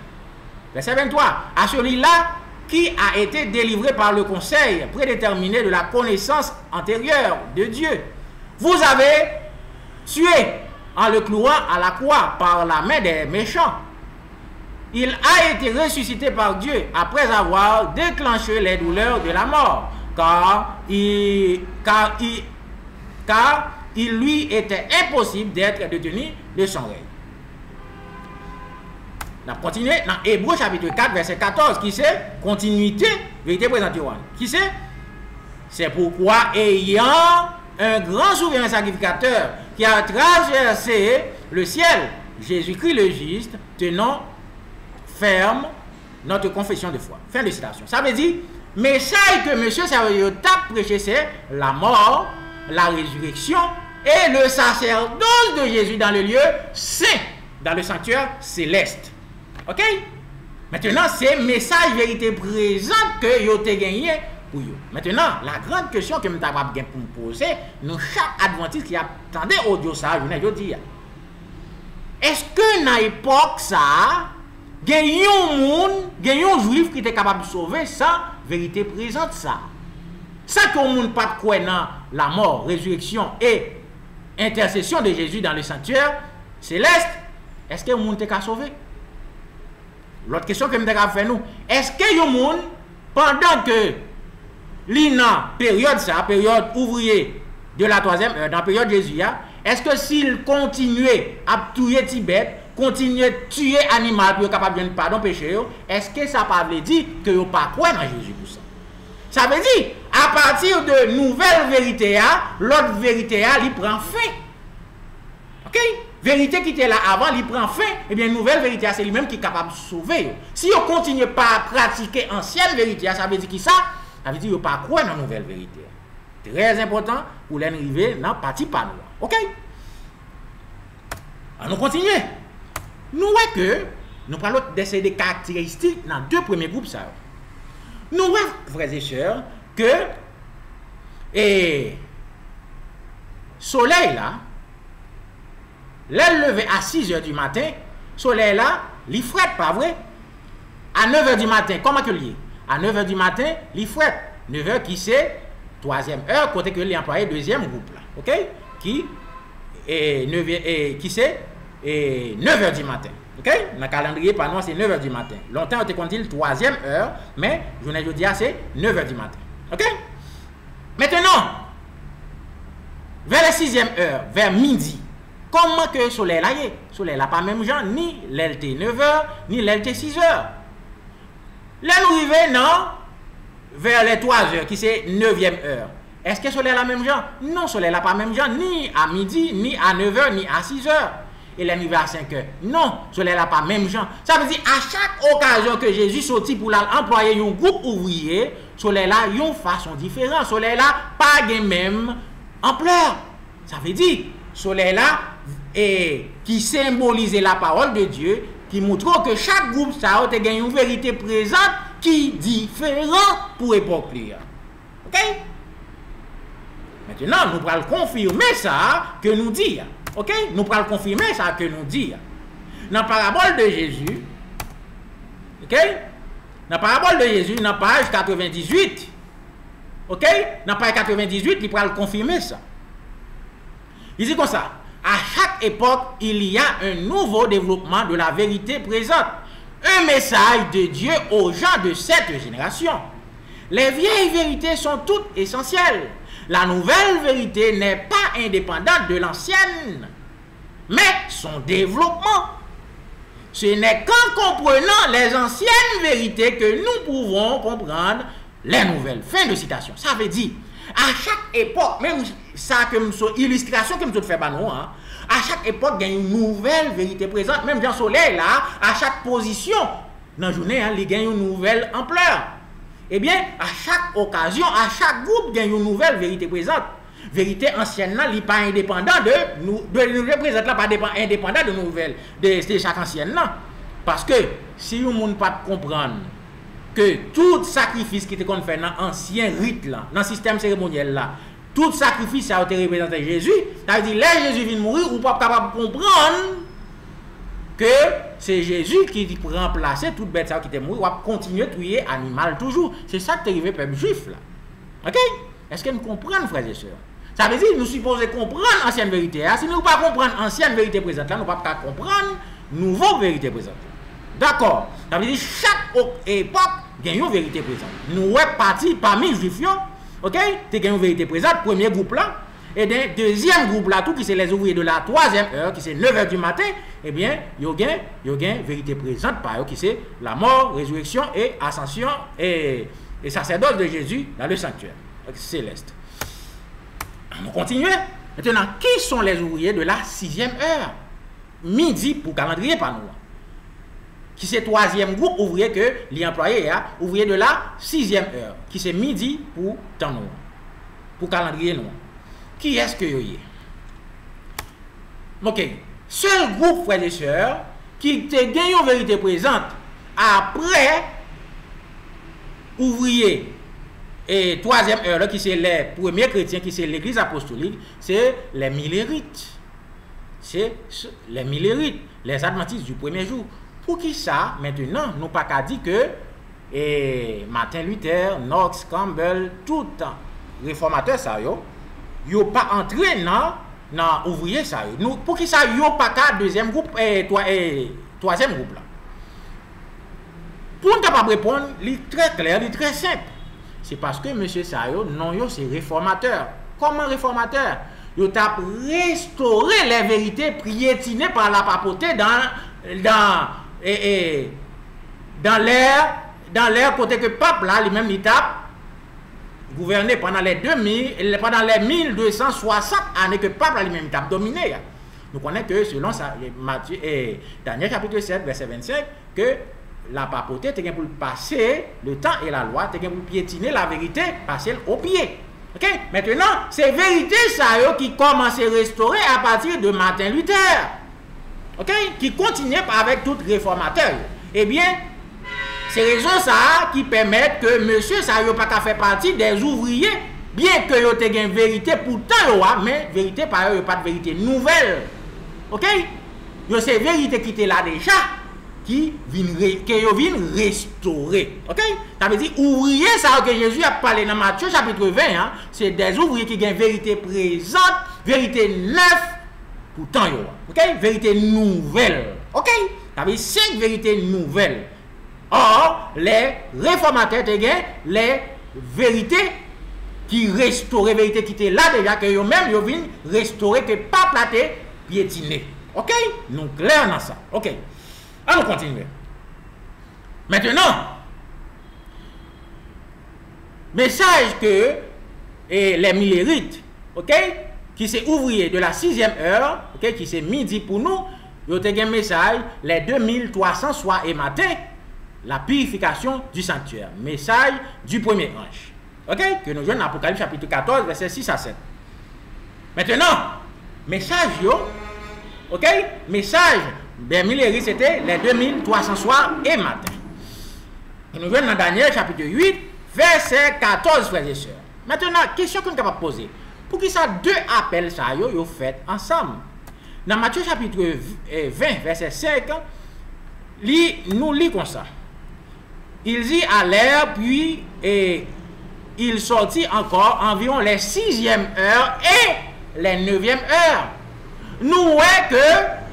Verset 23. À celui-là qui a été délivré par le conseil prédéterminé de la connaissance antérieure de Dieu. Vous avez tué en le clouant à la croix par la main des méchants. Il a été ressuscité par Dieu après avoir déclenché les douleurs de la mort, car il lui était impossible d'être détenu de son règne. On a continué dans Hébreux chapitre 4, verset 14, qui c'est continuité, vérité présente. Qui c'est? C'est pourquoi, ayant un grand souverain sacrificateur qui a traversé le ciel, Jésus-Christ le juste, tenons ferme notre confession de foi. Fin de citation. Ça veut dire, message que monsieur Savoyot a prêché, c'est la mort, la résurrection et le sacerdoce de Jésus dans le lieu saint, dans le sanctuaire céleste. Ok? Maintenant, c'est message vérité présente que vous avez gagné pour vous. Maintenant, la grande question que je vais vous poser, nous, chaque adventiste qui attendait audio ça, je vais dire, est-ce que dans l'époque ça, il y a un juif qui était capable de sauver ça, vérité présente ça? Ça qu'on ne pas croire dans la mort, résurrection et intercession de Jésus dans le sanctuaire céleste, est-ce que le monde était sauvé? L'autre question que je vais faire nous, est-ce que le monde, pendant que l'ina période ça, période ouvrier de la troisième, dans la période de Jésus, est-ce que s'il continuait à tuer Tibet, continuer tuer animal pour capable de pardon péché, est-ce que ça pas veut dire que yo pas croire dans Jésus pour ça? Ça veut dire à partir de nouvelle vérité l'autre vérité il prend fin. OK? Vérité qui était là avant, il prend fin, et bien nouvelle vérité c'est lui-même qui est capable de sauver. Si on continue pas à pratiquer ancienne vérité, ça veut dire qui ça? Ça veut dire que pas croire dans nouvelle vérité. Très important pour l'arriver dans partie pas noir. OK? Alors, nous continuons. Nous voyons que nous parlons de ces caractéristiques dans deux premiers groupes. Ça. Nous voyons, frères et sœurs, que le soleil là, levé à 6 h du matin, soleil là, il frette, pas vrai? À 9 h du matin, comment que lié? À 9 h du matin, il frette. 9 h qui c'est 3e heure, côté que l'employé deuxième groupe là. OK? Qui est qui c'est 9 h du matin. OK? Dans le calendrier, par nous, c'est 9 h du matin. Longtemps, on te compté le 3e heure, mais je ne dis pas, c'est 9 h du matin. OK? Maintenant, vers la 6e heure, vers midi, comment que le soleil là est? Le soleil là pas même genre, ni l'LT 9 h, ni l'LT 6 h. Là, nous arrivons non, vers les 3 h, qui c'est 9e heure. Est-ce que le soleil là même genre? Non, le soleil là pas même genre, ni à midi, ni à 9 h, ni à 6 h. Et l'arrivée à 5 h. Non, le soleil là pas même genre. Ça veut dire, à chaque occasion que Jésus sortit pour employer un groupe ouvrier, le soleil là, il y a une façon différente. Le soleil là, pas de même ampleur. Ça veut dire, le soleil là, qui symbolise la parole de Dieu, qui montre que chaque groupe ça a une vérité présente qui est différente pour l'époque. OK? Maintenant, nous allons confirmer ça que nous dit. OK? Nous allons confirmer ça que nous dit. Dans la parabole de Jésus, OK? Dans la parabole de Jésus, dans la page 98, OK? Dans la page 98, il va confirmer ça. Il dit comme ça. À chaque époque, il y a un nouveau développement de la vérité présente. Un message de Dieu aux gens de cette génération. Les vieilles vérités sont toutes essentielles. La nouvelle vérité n'est pas indépendante de l'ancienne, mais son développement. Ce n'est qu'en comprenant les anciennes vérités que nous pouvons comprendre les nouvelles. Fin de citation. Ça veut dire, à chaque époque, même ça que illustration que nous faisons, hein, à chaque époque, il y a une nouvelle vérité présente. Même dans le soleil, là, à chaque position, dans la journée, hein, il y a une nouvelle ampleur. Eh bien, à chaque occasion, à chaque groupe, il y a une nouvelle vérité présente. Vérité ancienne, là, il n'est pas indépendant de nouvelle présente, là, pas indépendant de nouvelles, de chaque ancienne, là. Parce que, si vous ne pas comprendre que tout sacrifice qui était fait dans l'ancien rite, là, dans le système cérémoniel, là, tout sacrifice a été représenté Jésus, ça veut dire, là, Jésus vient mourir, ou pas capable de comprendre que c'est Jésus qui remplaçait toute bête qui était mort, ou a continué à tuer animal toujours. C'est ça qui est arrivé peuple juif là. OK? Est-ce que nous comprenons, frères et sœurs? Ça veut dire nous supposons comprendre l'ancienne vérité. Si nous ne pas comprendre l'ancienne vérité présente là, nous ne pouvons pas comprendre nouvelle vérité présente. D'accord? Ça veut dire chaque époque il y a une vérité présente. Nous sommes partis parmi les juifs, OK? Il y a une vérité présente, premier groupe là. Et dans le deuxième groupe là, tout qui c'est les ouvriers de la 3e heure, qui c'est 9 h du matin, eh bien, il y a une vérité présente par eux, qui c'est la mort, résurrection et ascension et sacerdoce de Jésus dans le sanctuaire céleste. On continue. Maintenant, qui sont les ouvriers de la 6e heure? Midi pour calendrier par nous. Qui c'est 3e groupe ouvrier que les employés, ouvriers de la 6e heure, qui c'est midi pour temps noir, pour calendrier noir. Qui est-ce que y est? OK. Seul groupe, frères et sœurs, qui te gagne une vérité présente après ouvrier et 3e heure, qui c'est les premiers chrétiens, qui c'est l'église apostolique, c'est les millérites. C'est les millérites, les adventistes du premier jour. Pour qui ça, maintenant, nous pas qu'à dire que Martin Luther, Knox, Campbell, tout réformateur, ça y est, ils n'ont pas entré dans ouvrier ça. Pour qui ça, ils n'ont pas qu'à deuxième groupe et troisième groupe là. Pour ne pas répondre, il est très clair, il est très simple. C'est parce que M. Sayo, non, c'est réformateur. Comment réformateur? ils ont restauré les vérités piétinées par la papauté dans l'air côté que pape là, lui-même, il tape gouverné pendant les 1260 années que pape là, lui-même, il tape dominé. Nous connaissons que selon ça, Matthieu et Daniel chapitre 7, verset 25, que la papauté était pour passer le temps et la loi, était pour piétiner la vérité, passer au pied. Ok? Maintenant, ces vérités ça qui commencent à restaurer à partir de Martin Luther. Ok? Qui continue avec tout réformateur. Eh bien, c'est raison ça qui permettent que monsieur ça n'a pas qu'à faire partie des ouvriers, bien que yo te gen vérité pourtant yo a, mais vérité par eux pas de vérité nouvelle. OK? Yo c'est vérité qui était là déjà qui vient restaurer. OK? Ça veut dire ouvrier ça que Jésus a parlé dans Matthieu chapitre 20 hein, c'est des ouvriers qui gagnent vérité présente, vérité neuve pourtant yo. OK? Vérité nouvelle. OK? Ça veut dire 5 vérités nouvelles. Or, les réformateurs te gagnent les vérités qui restauraient, vérité qui étaient là déjà, que eux-mêmes, ils viennent restaurer, que pas platé, piétiner. Ok? Nous clair dans ça. Ok? Allons continuer. Maintenant, message que les millérites, ok? Qui c'est ouvrier de la 6e heure, ok? Qui c'est midi pour nous, ils ont un message, les 2300 soir et matin, la purification du sanctuaire. Message du premier ange. Ok? Que nous jouons dans Apocalypse chapitre 14, verset 6 à 7. Maintenant, message yo. Ok? Message des millérites, c'était les 2300 soirs et matin. Et nous jouons dans Daniel chapitre 8, verset 14, frères et sœurs. Maintenant, question qu'on est capable de poser. Pour qui ça deux appels ça yo fait ensemble? Dans Matthieu chapitre 20, verset 5, nous lisons comme ça. Ils y allèrent, puis ils sortit encore environ les 6e heure et les 9e heure. Nous voyons que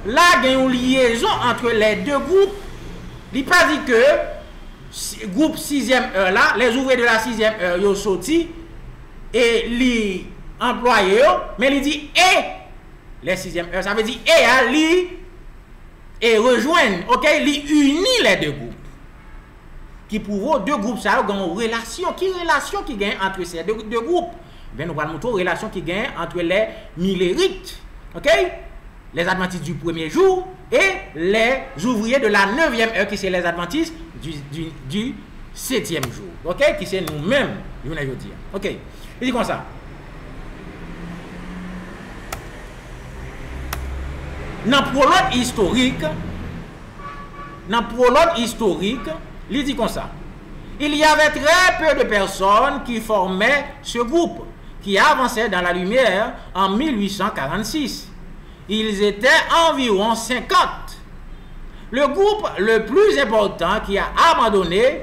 là, il y a une liaison entre les deux groupes. Il n'est pas dit que groupe 6e heure là, les ouvriers de la 6e heure, ils sont sortis et les employés, mais il dit et les 6e heure. Ça veut dire et rejoignent, ok, ils unissent les deux groupes. Qui prouve deux groupes ça ont une relation qui gagne entre ces deux groupes. Ben nous allons montrer relation qui gagne entre les millérites, OK? Les adventistes du premier jour et les ouvriers de la 9e heure qui sont les adventistes du 7e jour. OK? Qui c'est nous-mêmes, je veux dire. OK? Il dit comme ça. Dans le prologue historique, il dit comme ça. Il y avait très peu de personnes qui formaient ce groupe, qui avançait dans la lumière en 1846. Ils étaient environ 50. Le groupe le plus important qui a abandonné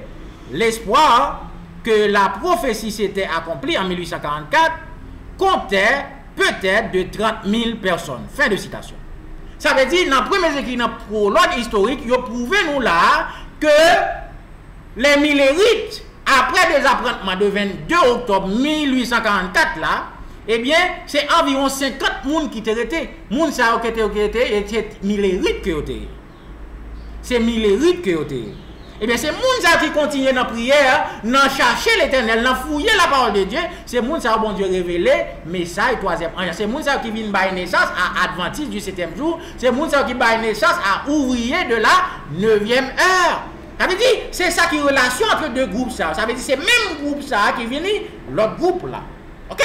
l'espoir que la prophétie s'était accomplie en 1844 comptait peut-être de 30 000 personnes. Fin de citation. Ça veut dire, dans le premier écrit, dans le prologue historique, il a prouvé nous là que les millérites, après des apprentements de 22 octobre 1844 là, eh bien, c'est environ 50 personnes qui étaient arrêtés. Les gens qui étaient arrêtés, c'est millérites qui étaient. C'est millérites qui étaient. Eh bien, c'est les gens qui continuent dans la prière, dans chercher l'éternel, dans fouiller la parole de Dieu. C'est les gens qui bon Dieu révélé, message, 3e ange. C'est les gens qui viennent bailler naissance à Adventiste du 7e jour. C'est les gens qui baillent naissance à ouvrier de la 9e heure. Ça veut dire, c'est ça qui est relation entre deux groupes ça. Ça veut dire, c'est même groupe ça qui vient l'autre groupe là. Ok?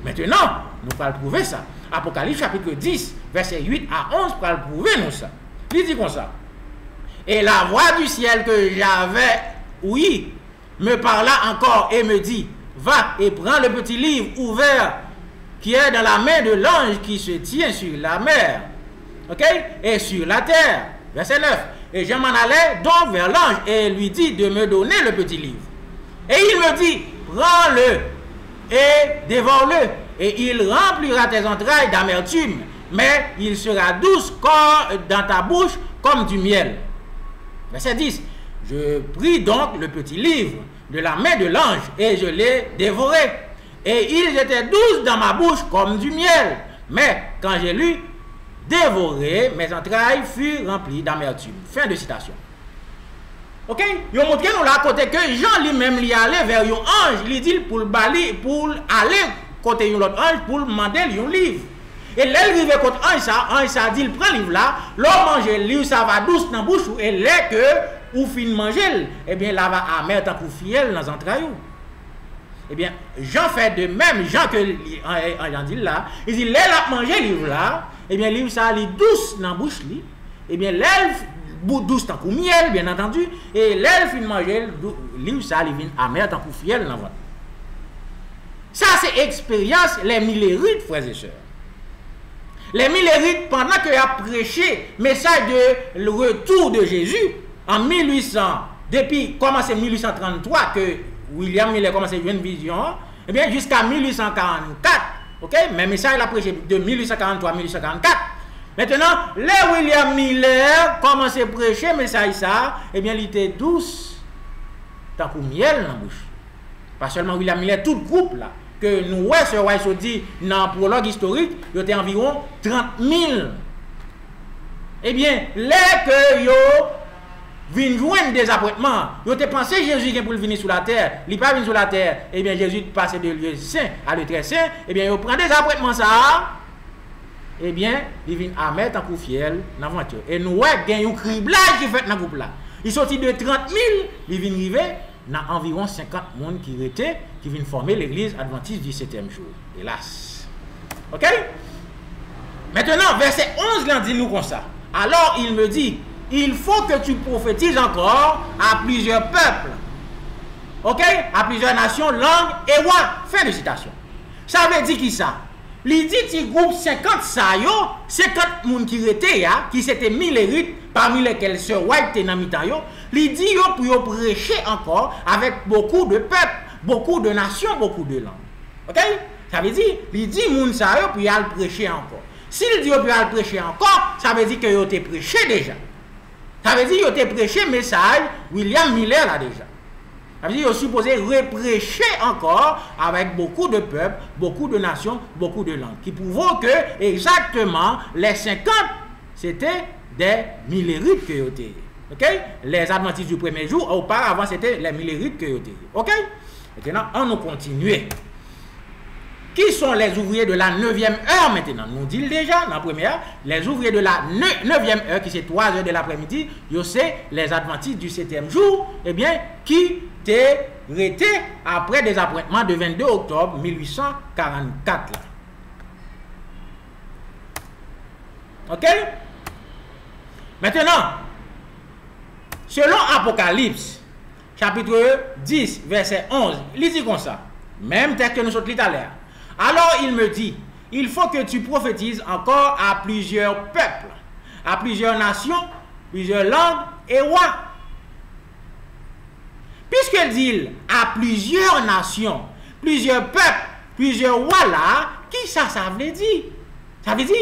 Maintenant, nous allons prouver ça. Apocalypse chapitre 10, verset 8 à 11, pour le prouver nous ça. Il dit comme ça. Et la voix du ciel que j'avais, oui, me parla encore et me dit, va et prends le petit livre ouvert qui est dans la main de l'ange qui se tient sur la mer. Ok? Et sur la terre. Verset 9. Et je m'en allais donc vers l'ange et lui dit de me donner le petit livre. Et il me dit, prends-le et dévore-le, et il remplira tes entrailles d'amertume, mais il sera douce dans ta bouche comme du miel. Verset 10. Je pris donc le petit livre de la main de l'ange et je l'ai dévoré. et ils étaient douces dans ma bouche comme du miel. Mais quand j'ai lu, dévoré, mes entrailles furent remplies d'amertume. Fin de citation. Ok? Ils ont montré nous là côté que Jean lui-même lui allait vers un ange, il dit pour aller côté un autre ange pour demander un livre. Et là, il arrive côté ange ça dit il prend le livre là, l'homme mange le livre, ça va douce dans la bouche, et là que ou fin manger, eh bien là va amer tant pour fiel dans les entrailles. Eh bien, Jean fait de même, Jean que Jean dit là, il dit là il a mangé le livre là, eh bien le livre ça est douce dans la bouche li, eh bien l'elfe douce tant pour miel bien entendu, et l'elfe fin manger le livre ça il vient amer tant pour fiel dans ventre. Ça c'est expérience les millérites frères et sœurs. Les millérites pendant qu'il a prêché message de le retour de Jésus en 1800 depuis commencé 1833 que William Miller commence à avoir une vision, eh bien jusqu'à 1844, ok, mais message il a prêché de 1843 à 1844. Maintenant, là William Miller commence à prêcher message ça, eh bien il était douce, tant que miel dans la bouche. Pas seulement William Miller, tout le groupe là que nous ouais ce White dit dans le prologue historique, il y a environ 30 000. Eh bien, là que yo vient joindre des apprêtements. Vous avez pensé Jésus qui pour venir sur la terre, il n'est pas venu sur la terre. Eh bien, Jésus passe de lieu saint à lieu très saint. Eh bien, il prend des apprêtements ça. Eh bien, il vient à mettre en coup fiel dans la voiture. Et nous, il y a un criblage qui fait dans le groupe là. Il sortit de 30 000, il vient arriver dans environ 50 personnes qui viennent former l'église adventiste du 7e jour. Hélas. Ok? Maintenant, verset 11, il dit nous comme ça. Alors, il me dit, il faut que tu prophétises encore à plusieurs peuples, ok, à plusieurs nations, langues et rois. Fin de citation. Ça veut dire qui ça? Il dit que groupe 50 ça yo, 50 moun qui étaient qui s'étaient millérites parmi lesquels Sir White était dans mitan yo, il dit yo pour prêcher encore avec beaucoup de peuples, beaucoup de nations, beaucoup de langues. Ok? Ça veut dire, il dit moun ça yo pour y aller prêcher encore. S'il dit yo pour aller prêcher encore, ça veut dire que yo te prêché déjà. Ça veut dire qu'il a prêché le message William Miller là déjà. Ça veut dire qu'il est supposé reprêcher encore avec beaucoup de peuples, beaucoup de nations, beaucoup de langues. Qui prouvent que exactement les 50, c'était des millérites que étaient. Ok? Les adventistes du premier jour, auparavant c'était les millérites que étaient. Ok? Maintenant, on nous continue. Qui sont les ouvriers de la 9e heure maintenant? Nous dit déjà dans la première, les ouvriers de la 9e heure, qui c'est 3 heures de l'après-midi, c'est les adventistes du 7e jour, eh bien, qui étaient restés après des apprêtements de 22 octobre 1844. Là. Ok? Maintenant, selon Apocalypse, chapitre 10, verset 11, il dit comme ça, même tel que nous sommes tout à l'heure. Alors il me dit, il faut que tu prophétises encore à plusieurs peuples, à plusieurs nations, plusieurs langues et rois. Puisqu'il dit à plusieurs nations, plusieurs peuples, plusieurs rois là, qui ça veut dire? Ça veut dire,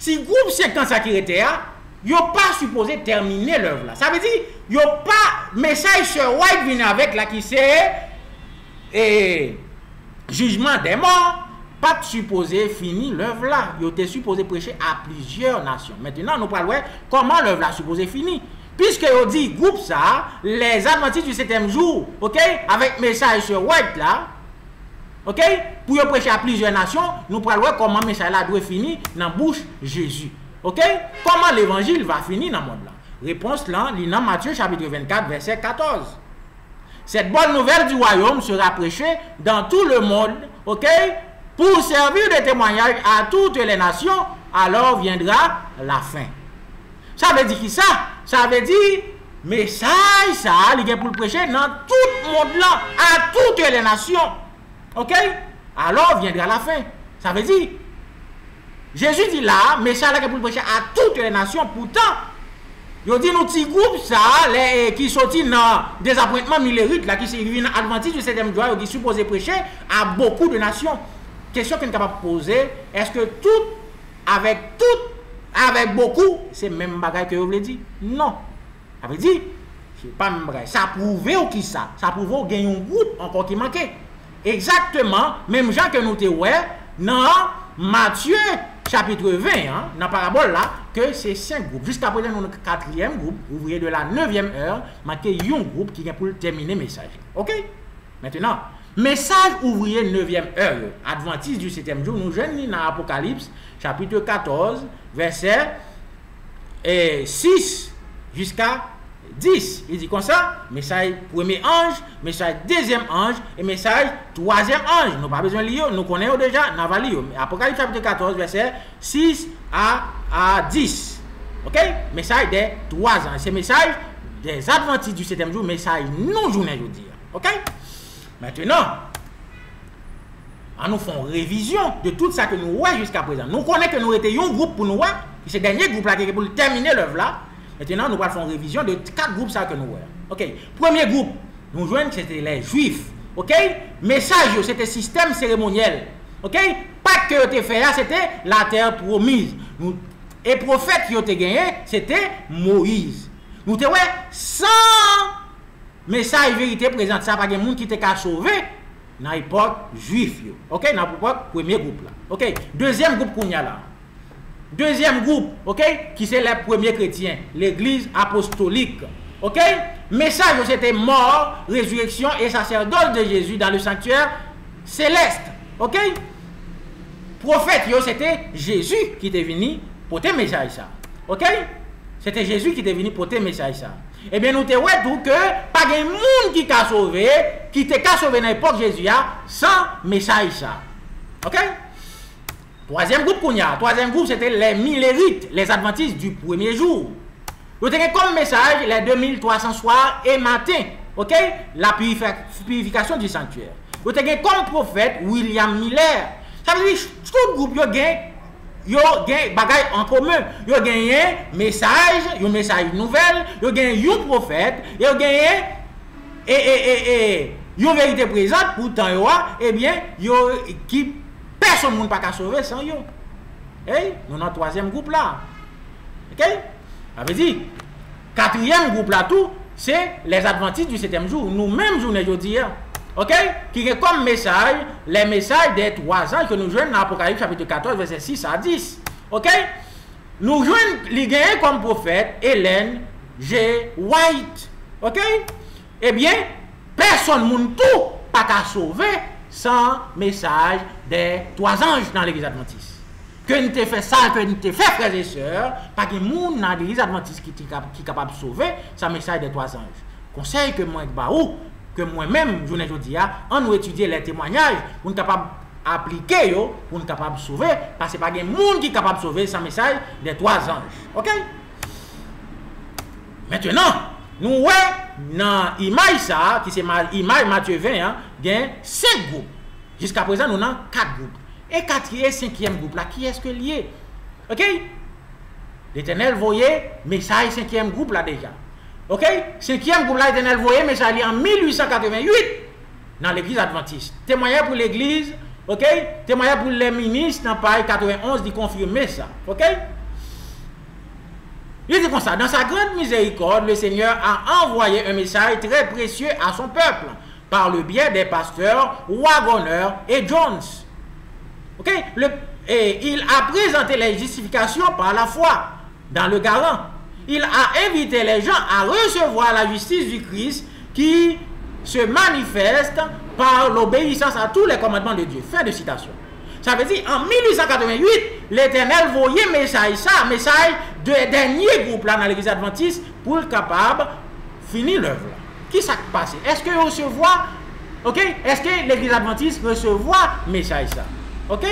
si groupe 50 ça qui était là, ils n'ont pas supposé terminer l'œuvre là. Ça veut dire, ils n'ont pas, message sur White vient avec là qui c'est, et jugement des morts, pas supposé finir l'œuvre là. Il était supposé prêcher à plusieurs nations. Maintenant, nous parlons comment l'œuvre là supposé finir. Puisque on dit groupe ça, les adventistes du 7e jour, ok, avec message sur White là, ok, pour prêcher à plusieurs nations, nous parlons comment le message là doit finir dans la bouche de Jésus. Ok, comment l'évangile va finir dans le monde là? Réponse là, dans Matthieu chapitre 24, verset 14. Cette bonne nouvelle du royaume sera prêchée dans tout le monde, ok, pour servir de témoignage à toutes les nations, alors viendra la fin. Ça veut dire qui ça? Ça veut dire, message ça, il est pour le prêcher dans tout le monde là, à toutes les nations, ok, alors viendra la fin. Ça veut dire, Jésus dit là, message là pour le prêcher à toutes les nations, pourtant, il dit nous petits groupes ça, qui sortent dans des appointements millérites, là, qui sont adventistes du 7e jour, qui sont supposés prêcher à beaucoup de nations. Question qu'on est capable de poser, est-ce que avec beaucoup, c'est le même bagage que vous voulez dire? Non. Ça veut dire, c'est pas même bagage. Ça prouve ou qui ça? Ça prouve qu'il y a un groupe encore qui manquait. exactement même gens que nous te ouais dans Matthieu chapitre 20 hein, dans la parabole là que c'est 5 groupes. Jusqu'à présent nous avons 4e groupe, ouvrier de la 9e heure, marqué un groupe qui vient pour terminer le message. OK? Maintenant, message ouvrier 9e heure, adventiste du 7e jour, nous jeunes dans Apocalypse chapitre 14 verset 6 jusqu'à 10. Il dit comme ça, message premier ange, message deuxième ange et message troisième ange. Nous pas besoin de lire, nous connaissons déjà, nous allons lire. Apocalypse chapitre 14 verset 6 à 10. OK? Message des 3 anges. C'est message des adventistes du 7e jour, message non journée aujourd'hui. OK? Maintenant, nous faisons révision de tout ça que nous voyons jusqu'à présent. Nous connaissons que nous étions un groupe pour nous voir, c'est le dernier groupe là qui est pour terminer l'œuvre là. Maintenant, nous allons faire une révision de 4 groupes ça que nous voyons. OK. Premier groupe, nous joignons, c'était les Juifs. OK. Message, c'était système cérémoniel. OK. Pas que tu fait, c'était la terre promise. Et prophète qui a gagné, c'était Moïse. Nous te ouais, sans message vérité présente, ça pas de monde qui était qu'à sauver dans l'époque juif. OK. Dans l'époque premier groupe là. OK. Deuxième groupe qu'on y a là. Deuxième groupe, OK, qui c'est les premiers chrétiens, l'église apostolique. OK? Message, c'était mort, résurrection et sacerdoce de Jésus dans le sanctuaire céleste. OK? Prophète, c'était Jésus qui était venu porter le message ça. OK? C'était Jésus qui était venu porter le message ça. Eh bien, nous te ouais tout que pas de monde qui t'a sauvé, qui t'a sauvé dans l'époque Jésus sans message ça. OK? Troisième groupe qu'on y a. Troisième groupe, c'était les millérites, les adventistes du premier jour. Vous avez comme message les 2300 soirs et matin. OK? La purification du sanctuaire. Vous avez comme prophète William Miller. Ça veut dire que tout groupe a gagné bagaille en commun. Il a gagné un message nouvelle, il a gagné un prophète, il a gagné une vérité présente pourtant eh bien, qui personne ne peut pas sauver sans eux. Hey, nous avons un troisième groupe là. OK? Ça veut dire, quatrième groupe là tout, c'est les adventistes du 7e jour. Nous-mêmes, journée aujourd'hui. OK? Qui est comme message, les messages des 3 ans que nous jouons dans l'Apocalypse chapitre 14, verset 6 à 10. OK? Nous jouons les gagnants comme prophète Hélène G. White. OK? Eh bien, personne ne peut pas sauver sans message des 3 anges dans l'église adventiste. Que nous te fait ça, que nous te fait frères et sœurs, pas que monde dans l'église adventiste qui est capable de sauver sans message des 3 anges. Conseil que moi que moi-même, je ne dis pas, on nous étudier les témoignages pour nous capable appliquer pour nous capable de sauver parce que pas de monde qui est capable de sauver sans message des 3 anges. OK? Maintenant, nous voyons dans l'image ça, qui c'est l'image Matthieu 20, il y a 5 groupes. Jusqu'à présent, nous avons 4 groupes. Et 4e et 5e groupe là, qui est-ce que lié? OK? L'Éternel voyait message 5e groupe là déjà. OK? 5e groupe là, l'Éternel voyait message en 1888 dans l'église adventiste. Témoignage pour l'église, OK? Témoignage pour les ministres dans Paris 91 d'y confirmer ça. OK? Il dit comme ça, dans sa grande miséricorde, le Seigneur a envoyé un message très précieux à son peuple par le biais des pasteurs Waggoner et Jones. OK? Et il a présenté les justifications par la foi dans le garant. Il a invité les gens à recevoir la justice du Christ qui se manifeste par l'obéissance à tous les commandements de Dieu. Fin de citation. Ça veut dire, en 1888, l'Éternel voyait message de dernier groupe là dans l'église adventiste pour être capable de finir l'œuvre. Qui s'est passé? Est-ce que recevoir, OK? Est-ce que l'église adventiste recevoir message ça? OK?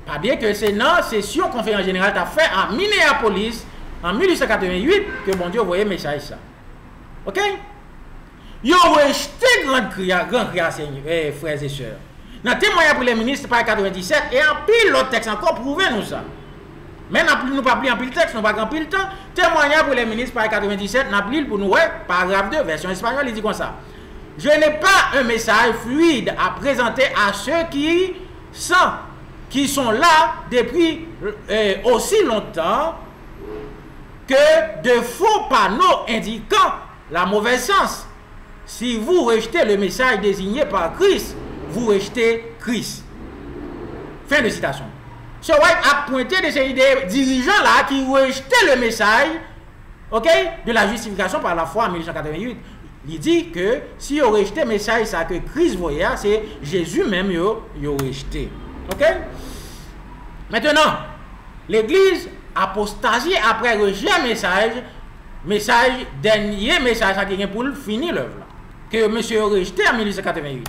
Pas bien que c'est dans la session conférence générale t'a fait à Minneapolis en 1888 que bon Dieu voyait message ça. OK? Ils ont rejeté grand création, frères et sœurs. Dans le témoignage pour les ministres par 97 et en pile l'autre texte encore prouvé nous ça. Mais nous ne pas plus en pile texte, nous pas en pile temps. Témoignage pour les ministres par 97, n'a plus pour nous paragraphe 2 version espagnole, il dit comme ça. Je n'ai pas un message fluide à présenter à ceux qui sont là depuis aussi longtemps que de faux panneaux indiquant la mauvaise sens. si vous rejetez le message désigné par Christ, vous rejetez Christ. Fin de citation. Ce White a pointé de ces dirigeants-là qui rejetaient le message, ok, de la justification par la foi en 1888. Il dit que si on rejetait le message ça que Christ voyait, c'est Jésus même il a rejeté. Ok? Maintenant, l'Église apostasie après rejeter message, dernier message qui est pour finir l'œuvre que monsieur a rejeté en 1888.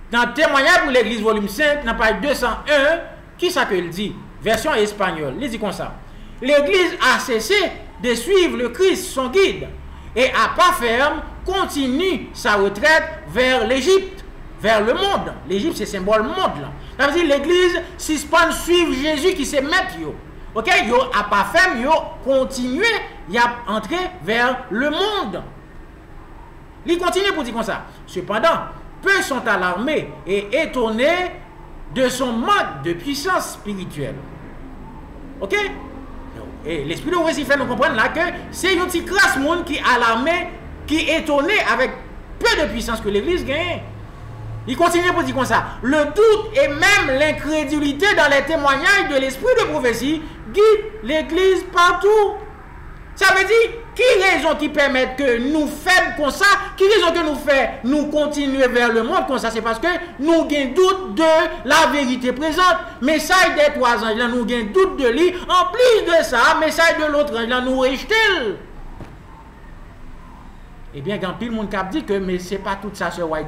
Dans le témoignage pour l'Église volume 5, dans page 201, qui ça que il dit? Version espagnole. Il dit comme ça. L'Église a cessé de suivre le Christ, son guide, et à pas ferme continue sa retraite vers l'Égypte, vers le monde. L'Égypte, c'est symbole monde là. Ça veut dire l'Église suspend suivre Jésus qui se met yo. OK, yo à pas ferme, yo continue, y a entré vers le monde. Il continue pour dire comme ça. Cependant, peu sont alarmés et étonnés de son manque de puissance spirituelle. OK? Et l'esprit de prophétie fait nous comprendre là que c'est une petite classe monde qui est alarmé, qui est étonné avec peu de puissance que l'Église gagne. Il continue pour dire comme ça. Le doute et même l'incrédulité dans les témoignages de l'esprit de prophétie guide l'Église partout. Ça veut dire, qui raison qui permet que nous fassions comme ça, qui raison que nous fait nous continuer vers le monde comme ça, c'est parce que nous avons doute de la vérité présente. Message des 3 anges, là, nous avons doute de lui. En plus de ça, message de l'autre ange, là, nous rejetons. Eh bien, quand tout le monde dit que mais c'est pas tout ça, Sir White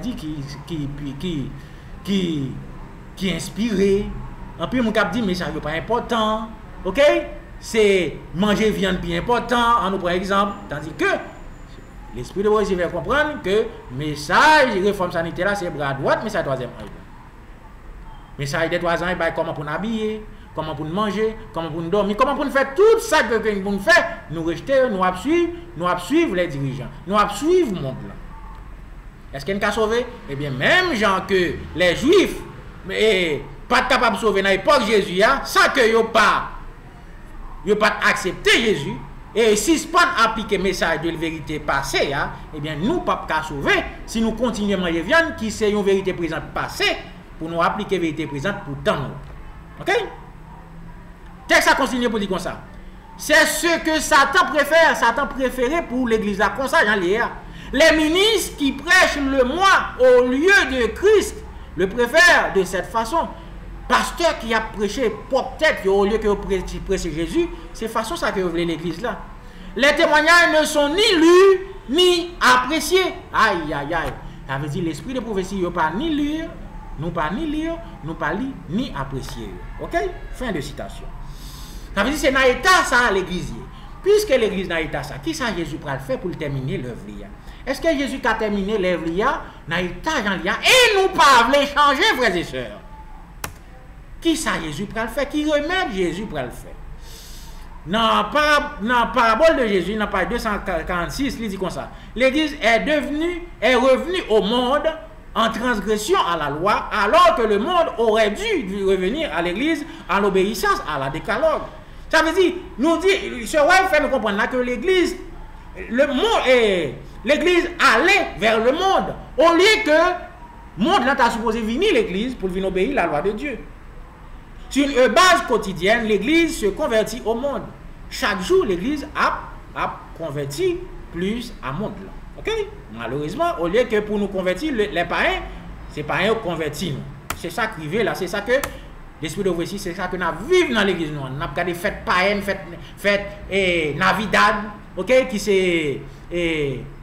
qui inspiré. En plus, mon cap dit mais ça n'est pas important. OK? C'est manger viande bien important, en nous prend exemple, tandis que l'esprit de prophétie va comprendre que message réforme sanitaire là c'est bras droit, mais c'est troisième œil. Message des 3 ans, comment pour nous habiller, comment pour nous manger, comment pour nous dormir, comment pour nous faire tout ça que nous pouvons faire, nous rejeter, nous suivre les dirigeants, nous suivre le monde là. Est-ce qu'il y a un sauvé? Eh bien, même gens que les Juifs pas capables de sauver dans l'époque de Jésus, ça que ils n'ont pas accepté Jésus, et si ce pas appliquer le message de la vérité passée, eh bien, nous ne pouvons pas sauver si nous continuons à manger viande qui c'est une vérité présente passée pour nous appliquer la vérité présente pour tant nous. OK? Texte à continuer pour dire comme ça. C'est ce que Satan préfère. Satan préférait pour l'église là, comme ça, j'en ai. Les ministres qui prêchent le moi au lieu de Christ le préfèrent de cette façon. Pasteur qui a prêché peut-être au lieu que prêcher Jésus, c'est façon ça que vous voulez l'église là. Les témoignages ne sont ni lus ni appréciés. Aïe aïe aïe. Ça veut dire l'esprit de prophétie il pas ni lire, nous pas lire, ni apprécier. OK? Fin de citation. Ça veut dire c'est dans l'état ça l'église. Puisque l'église dans l'état ça, qui ça Jésus va le faire pour terminer l'œuvre? Est-ce que Jésus a terminé l'œuvre dans l'état et nous pas voulons changer frères et sœurs? Qui ça Jésus va le faire? Qui remède Jésus va le faire? Dans la parabole de Jésus, dans page 246, il dit comme ça. L'église est revenue au monde en transgression à la loi, alors que le monde aurait dû revenir à l'église en obéissance à la décalogue. Ça veut dire, nous dit, ce roi fait nous comprendre là que l'église, l'église allait vers le monde, au lieu que le monde là t'a supposé venir l'église pour venir obéir à la loi de Dieu. Sur une base quotidienne, l'église se convertit au monde. Chaque jour, l'église a converti plus à monde. OK? Malheureusement, au lieu que pour nous convertir, les païens, c'est païens qui convertissent nous. C'est ça qui arrive là, c'est ça que l'esprit de prophétie, c'est ça que nous vivons dans l'église. Nous avons regardé fêtes païennes, fêtes Navidad, OK? Qui c'est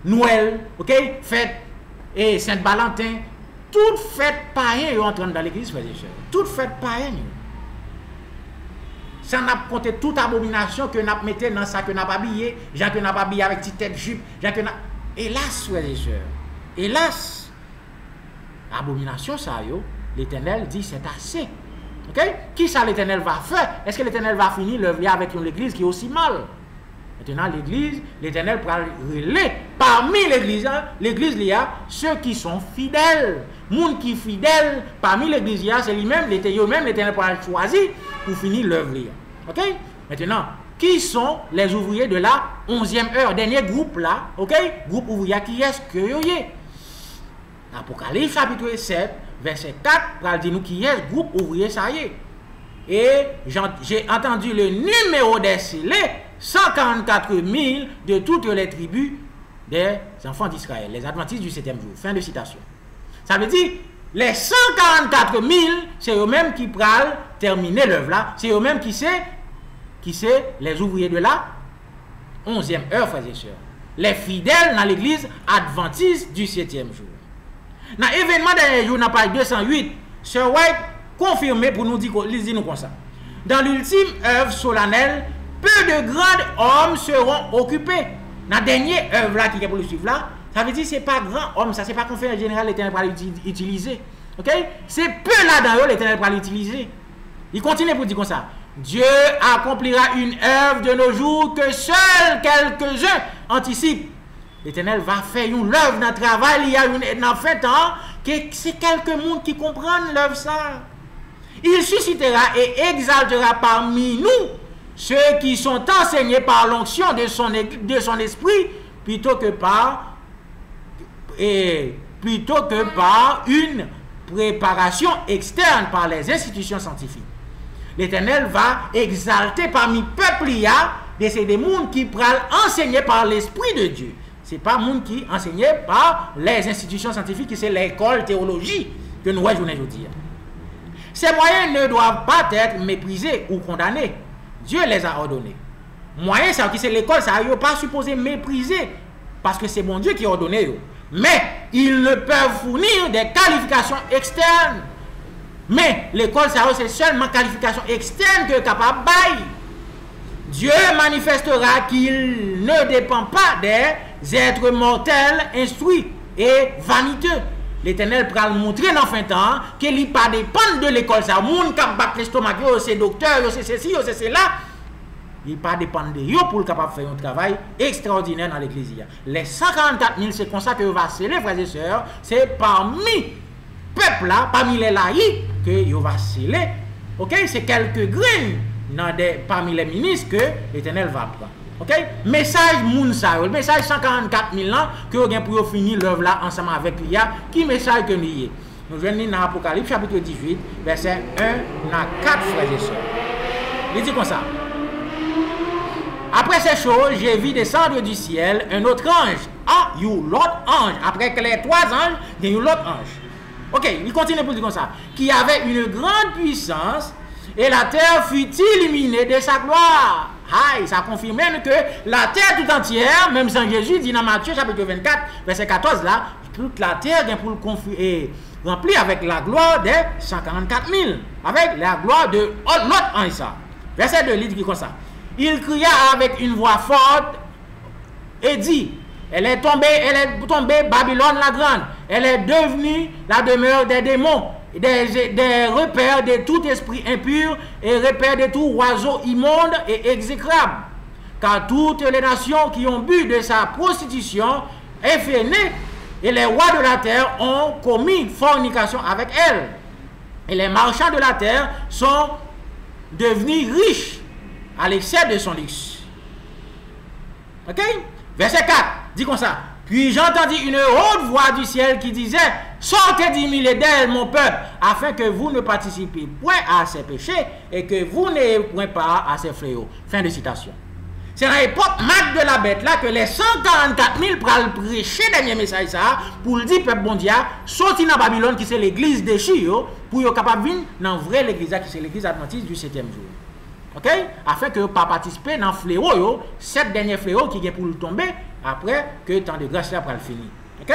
Noël, OK? Fête Saint-Valentin. Toutes fêtes païennes sont entrées dans l'église, frères et sœurs. Toutes fêtes païennes. Ça n'a pas compté toute abomination que nous avons mis dans ça que nous avons habillé, gens que nous avons habillé avec petite tête jupe, gens que nous... Hélas, frères et sœurs, hélas, abomination ça, l'Éternel dit c'est assez. OK? Qui ça l'Éternel va faire? Est-ce que l'Éternel va finir l'œuvre avec une église qui est aussi mal? Maintenant, l'église, l'Éternel prend relais parmi l'église, il y a ceux qui sont fidèles. Monde qui est fidèle parmi l'église, c'est lui-même, l'Éternel prend choisi pour finir l'œuvre. OK? Maintenant, qui sont les ouvriers de la 11e heure. Dernier groupe là, ok? Groupe ouvrier qui est-ce que yo y est? Apocalypse chapitre 7, verset 4, pour dire nous qui est groupe ouvrier, ça y est. Et j'ai entendu le numéro des scellés, 144 000 de toutes les tribus des enfants d'Israël, les adventistes du 7e jour. Fin de citation. Ça veut dire, les 144 000, c'est eux-mêmes qui pral terminer l'œuvre là. C'est eux-mêmes qui c'est les ouvriers de la 11e heure, frères et sœurs. Les fidèles dans l'église adventiste du 7e jour. Dans l'événement dernier jour, dans page 208, Sir White confirmé pour nous dire nous comme ça. Dans l'ultime œuvre solennelle, peu de grands hommes seront occupés. Dans la dernière œuvre là qui est pour le suivre là, ça veut dire que ce n'est pas grand homme, ça c'est pas conférence générale l'Éternel va l'utiliser. Ok? C'est peu là-dedans l'Éternel va l'utiliser. Il continue pour dire comme ça. Dieu accomplira une œuvre de nos jours que seuls quelques-uns anticipent. L'Éternel va faire une œuvre dans le travail, il y a une fait temps que c'est quelques monde qui comprennent l'œuvre ça. Il suscitera et exaltera parmi nous ceux qui sont enseignés par l'onction de son esprit plutôt que par une préparation externe par les institutions scientifiques. L'Éternel va exalter parmi peuple des gens qui pral enseigner par l'Esprit de Dieu. Ce n'est pas monde qui enseigné par les institutions scientifiques, c'est l'école théologie que nous voyons aujourd'hui. Ces moyens ne doivent pas être méprisés ou condamnés. Dieu les a ordonnés. Moyens, c'est l'école, ça n'est pas supposé mépriser parce que c'est mon Dieu qui a ordonné. Mais ils ne peuvent fournir des qualifications externes. Mais l'école, c'est seulement qualification externe que est capable de bailler. Dieu manifestera qu'il ne dépend pas des êtres mortels instruits et vaniteux. L'Éternel pourra le montrer dans fin temps qu'il n'y pas dépend de l'école. Ça, moun qui bat l'estomac, c'est docteur, c'est ceci, c'est cela. Il pas dépendre de eux pour le capable faire un travail extraordinaire dans l'église. Les 144 000, c'est comme ça que va sceller, frères et sœurs. C'est parmi peuple là, parmi les laïcs, que vous va sceller. Ok, c'est quelques graines parmi les ministres que l'Éternel va prendre. Ok, message Mounsa, le message 144 000 ans que vous avez pour finir l'œuvre là ensemble avec lui. Qui message que nous y est? Nous venons dans Apocalypse chapitre 18, verset 1 à 4, frères et sœurs. Il dit comme ça. Après ces choses, j'ai vu descendre du ciel un autre ange. Ah, l'autre ange. Après que les trois anges, il y a eu l'autre ange. Ok, il continue pour dire comme ça. Qui avait une grande puissance et la terre fut illuminée de sa gloire. Aïe, ça confirme que la terre tout entière, même sans Jésus, dit dans Matthieu chapitre 24, verset 14 là, toute la terre vient pour le remplir avec la gloire des 144 000. Avec la gloire de l'autre ange ça. Verset 2, il dit comme ça. Il cria avec une voix forte et dit, elle est tombée Babylone la grande. Elle est devenue la demeure des démons, des repères de tout esprit impur et repères de tout oiseau immonde et exécrable. Car toutes les nations qui ont bu de sa prostitution effrénée et les rois de la terre ont commis fornication avec elle. Et les marchands de la terre sont devenus riches à l'excès de son luxe. Ok? Verset 4, dit comme ça. Puis j'entendis une haute voix du ciel qui disait, sortez d'10 000 d'elle, mon peuple, afin que vous ne participez point à ses péchés et que vous n'ayez point part à ses fléaux. Fin de citation. C'est dans l'époque Mac de la bête là que les 144 000 pral prêcher dernier message ça pour le dire peuple bon Dieu, sorti dans Babylone qui c'est l'église de Chio pour être capable de venir dans vraie l'église qui c'est l'église adventiste du 7e jour. Ok? Afin que vous ne participiez dans le fléau, cette dernière fléau qui est pour le tomber après que le temps de grâce là pour le finir. Ok?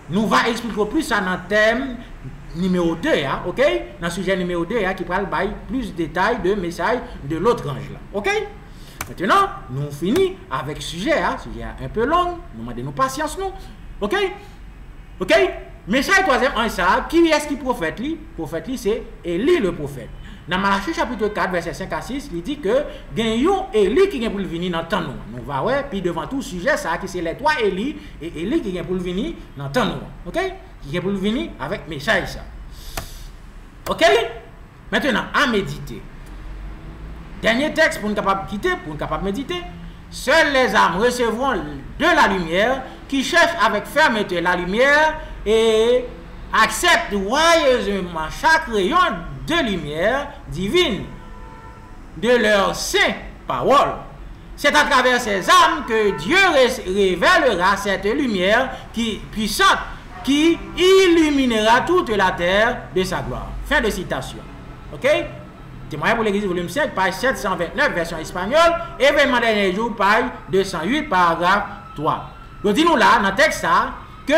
Nous va expliquer plus ça dans le thème numéro 2, hein? Ok? Dans le sujet numéro 2 qui va bailler plus de détails de message de l'autre ange là. Ok? Maintenant, nous finissons avec le sujet, sujet un peu long, nous demandons patience nous. Ok? Ok? Message troisième ange ça, qui est-ce qui prophète lui? Prophète lui c'est Élie le prophète. Dans Malachie chapitre 4, verset 5 à 6, il dit que il y a un Élie qui vient pour venir dans le temps. Nous va ouais, puis devant tout sujet, ça, qui c'est les trois Élie, et Élie qui vient pour venir dans le temps. Ok? Qui vient pour venir avec message ça. Ok? Maintenant, à méditer. dernier texte pour nous capable quitter, pour nous capable méditer. Seules les âmes recevront de la lumière qui cherchent avec fermeté la lumière et acceptent joyeusement chaque rayon de lumière divine de leur saint parole. C'est à travers ces âmes que Dieu révélera cette lumière puissante qui illuminera toute la terre de sa gloire. Fin de citation. Ok? Témoignage pour l'Église, volume 5, page 729, version espagnole. Événement dernier jour, page 208, paragraphe 3. Donc, dis-nous là, dans le texte, ça, que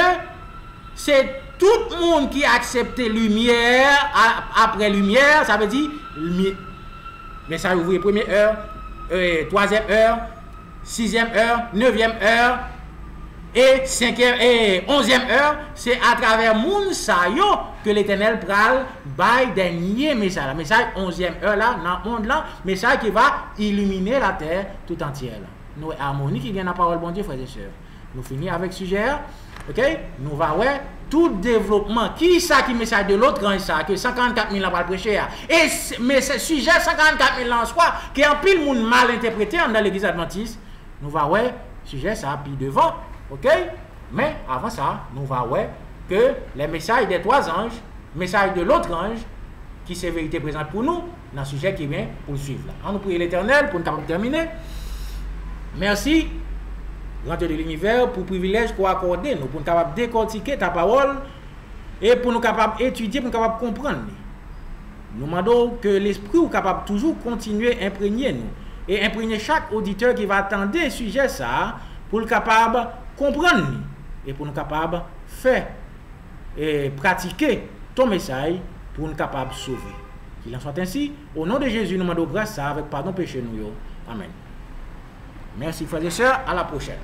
c'est tout le monde qui a accepté lumière après lumière, ça veut dire message ouvrier, première heure, troisième heure, sixième heure, neuvième heure et cinquième et onzième heure. C'est à travers moun sa yo que l'Éternel pral bail dernier message. Le message onzième heure là, dans le monde là, message qui va illuminer la terre tout entière. Nous harmonie qui gagne la parole bon Dieu, frères et sœurs. Nous finissons avec sujet. Ok? Nous va ouais tout développement. Qui ça qui message de l'autre grand ça que 144 000 ans va prêcher. Et mais ce sujet 144 000 ans en soi qui en pile monde mal interprété dans l'église adventiste. Nous va ouais sujet ça puis devant. Ok? Mais avant ça, nous va ouais que les messages des trois anges, message de l'autre ange qui c'est vérité présente pour nous dans le sujet qui vient pour suivre là. On nous prie l'Éternel pour nous capable terminer. Merci. Grand Dieu de l'univers, pour privilège qu'on accorde nous, pour nous capable décortiquer ta parole et pour nous capable étudier, pour nous capable comprendre. Nous demandons que l'esprit soit capable toujours continuer à imprégner nous et imprégner chaque auditeur qui va attendre un sujet ça pour le capable comprendre et pour nous capable faire et pratiquer ton message pour nous capable sauver. Qu'il en soit ainsi. Au nom de Jésus, nous demandons grâce avec pardon péché nous. Amen. Merci frères et sœurs, à la prochaine.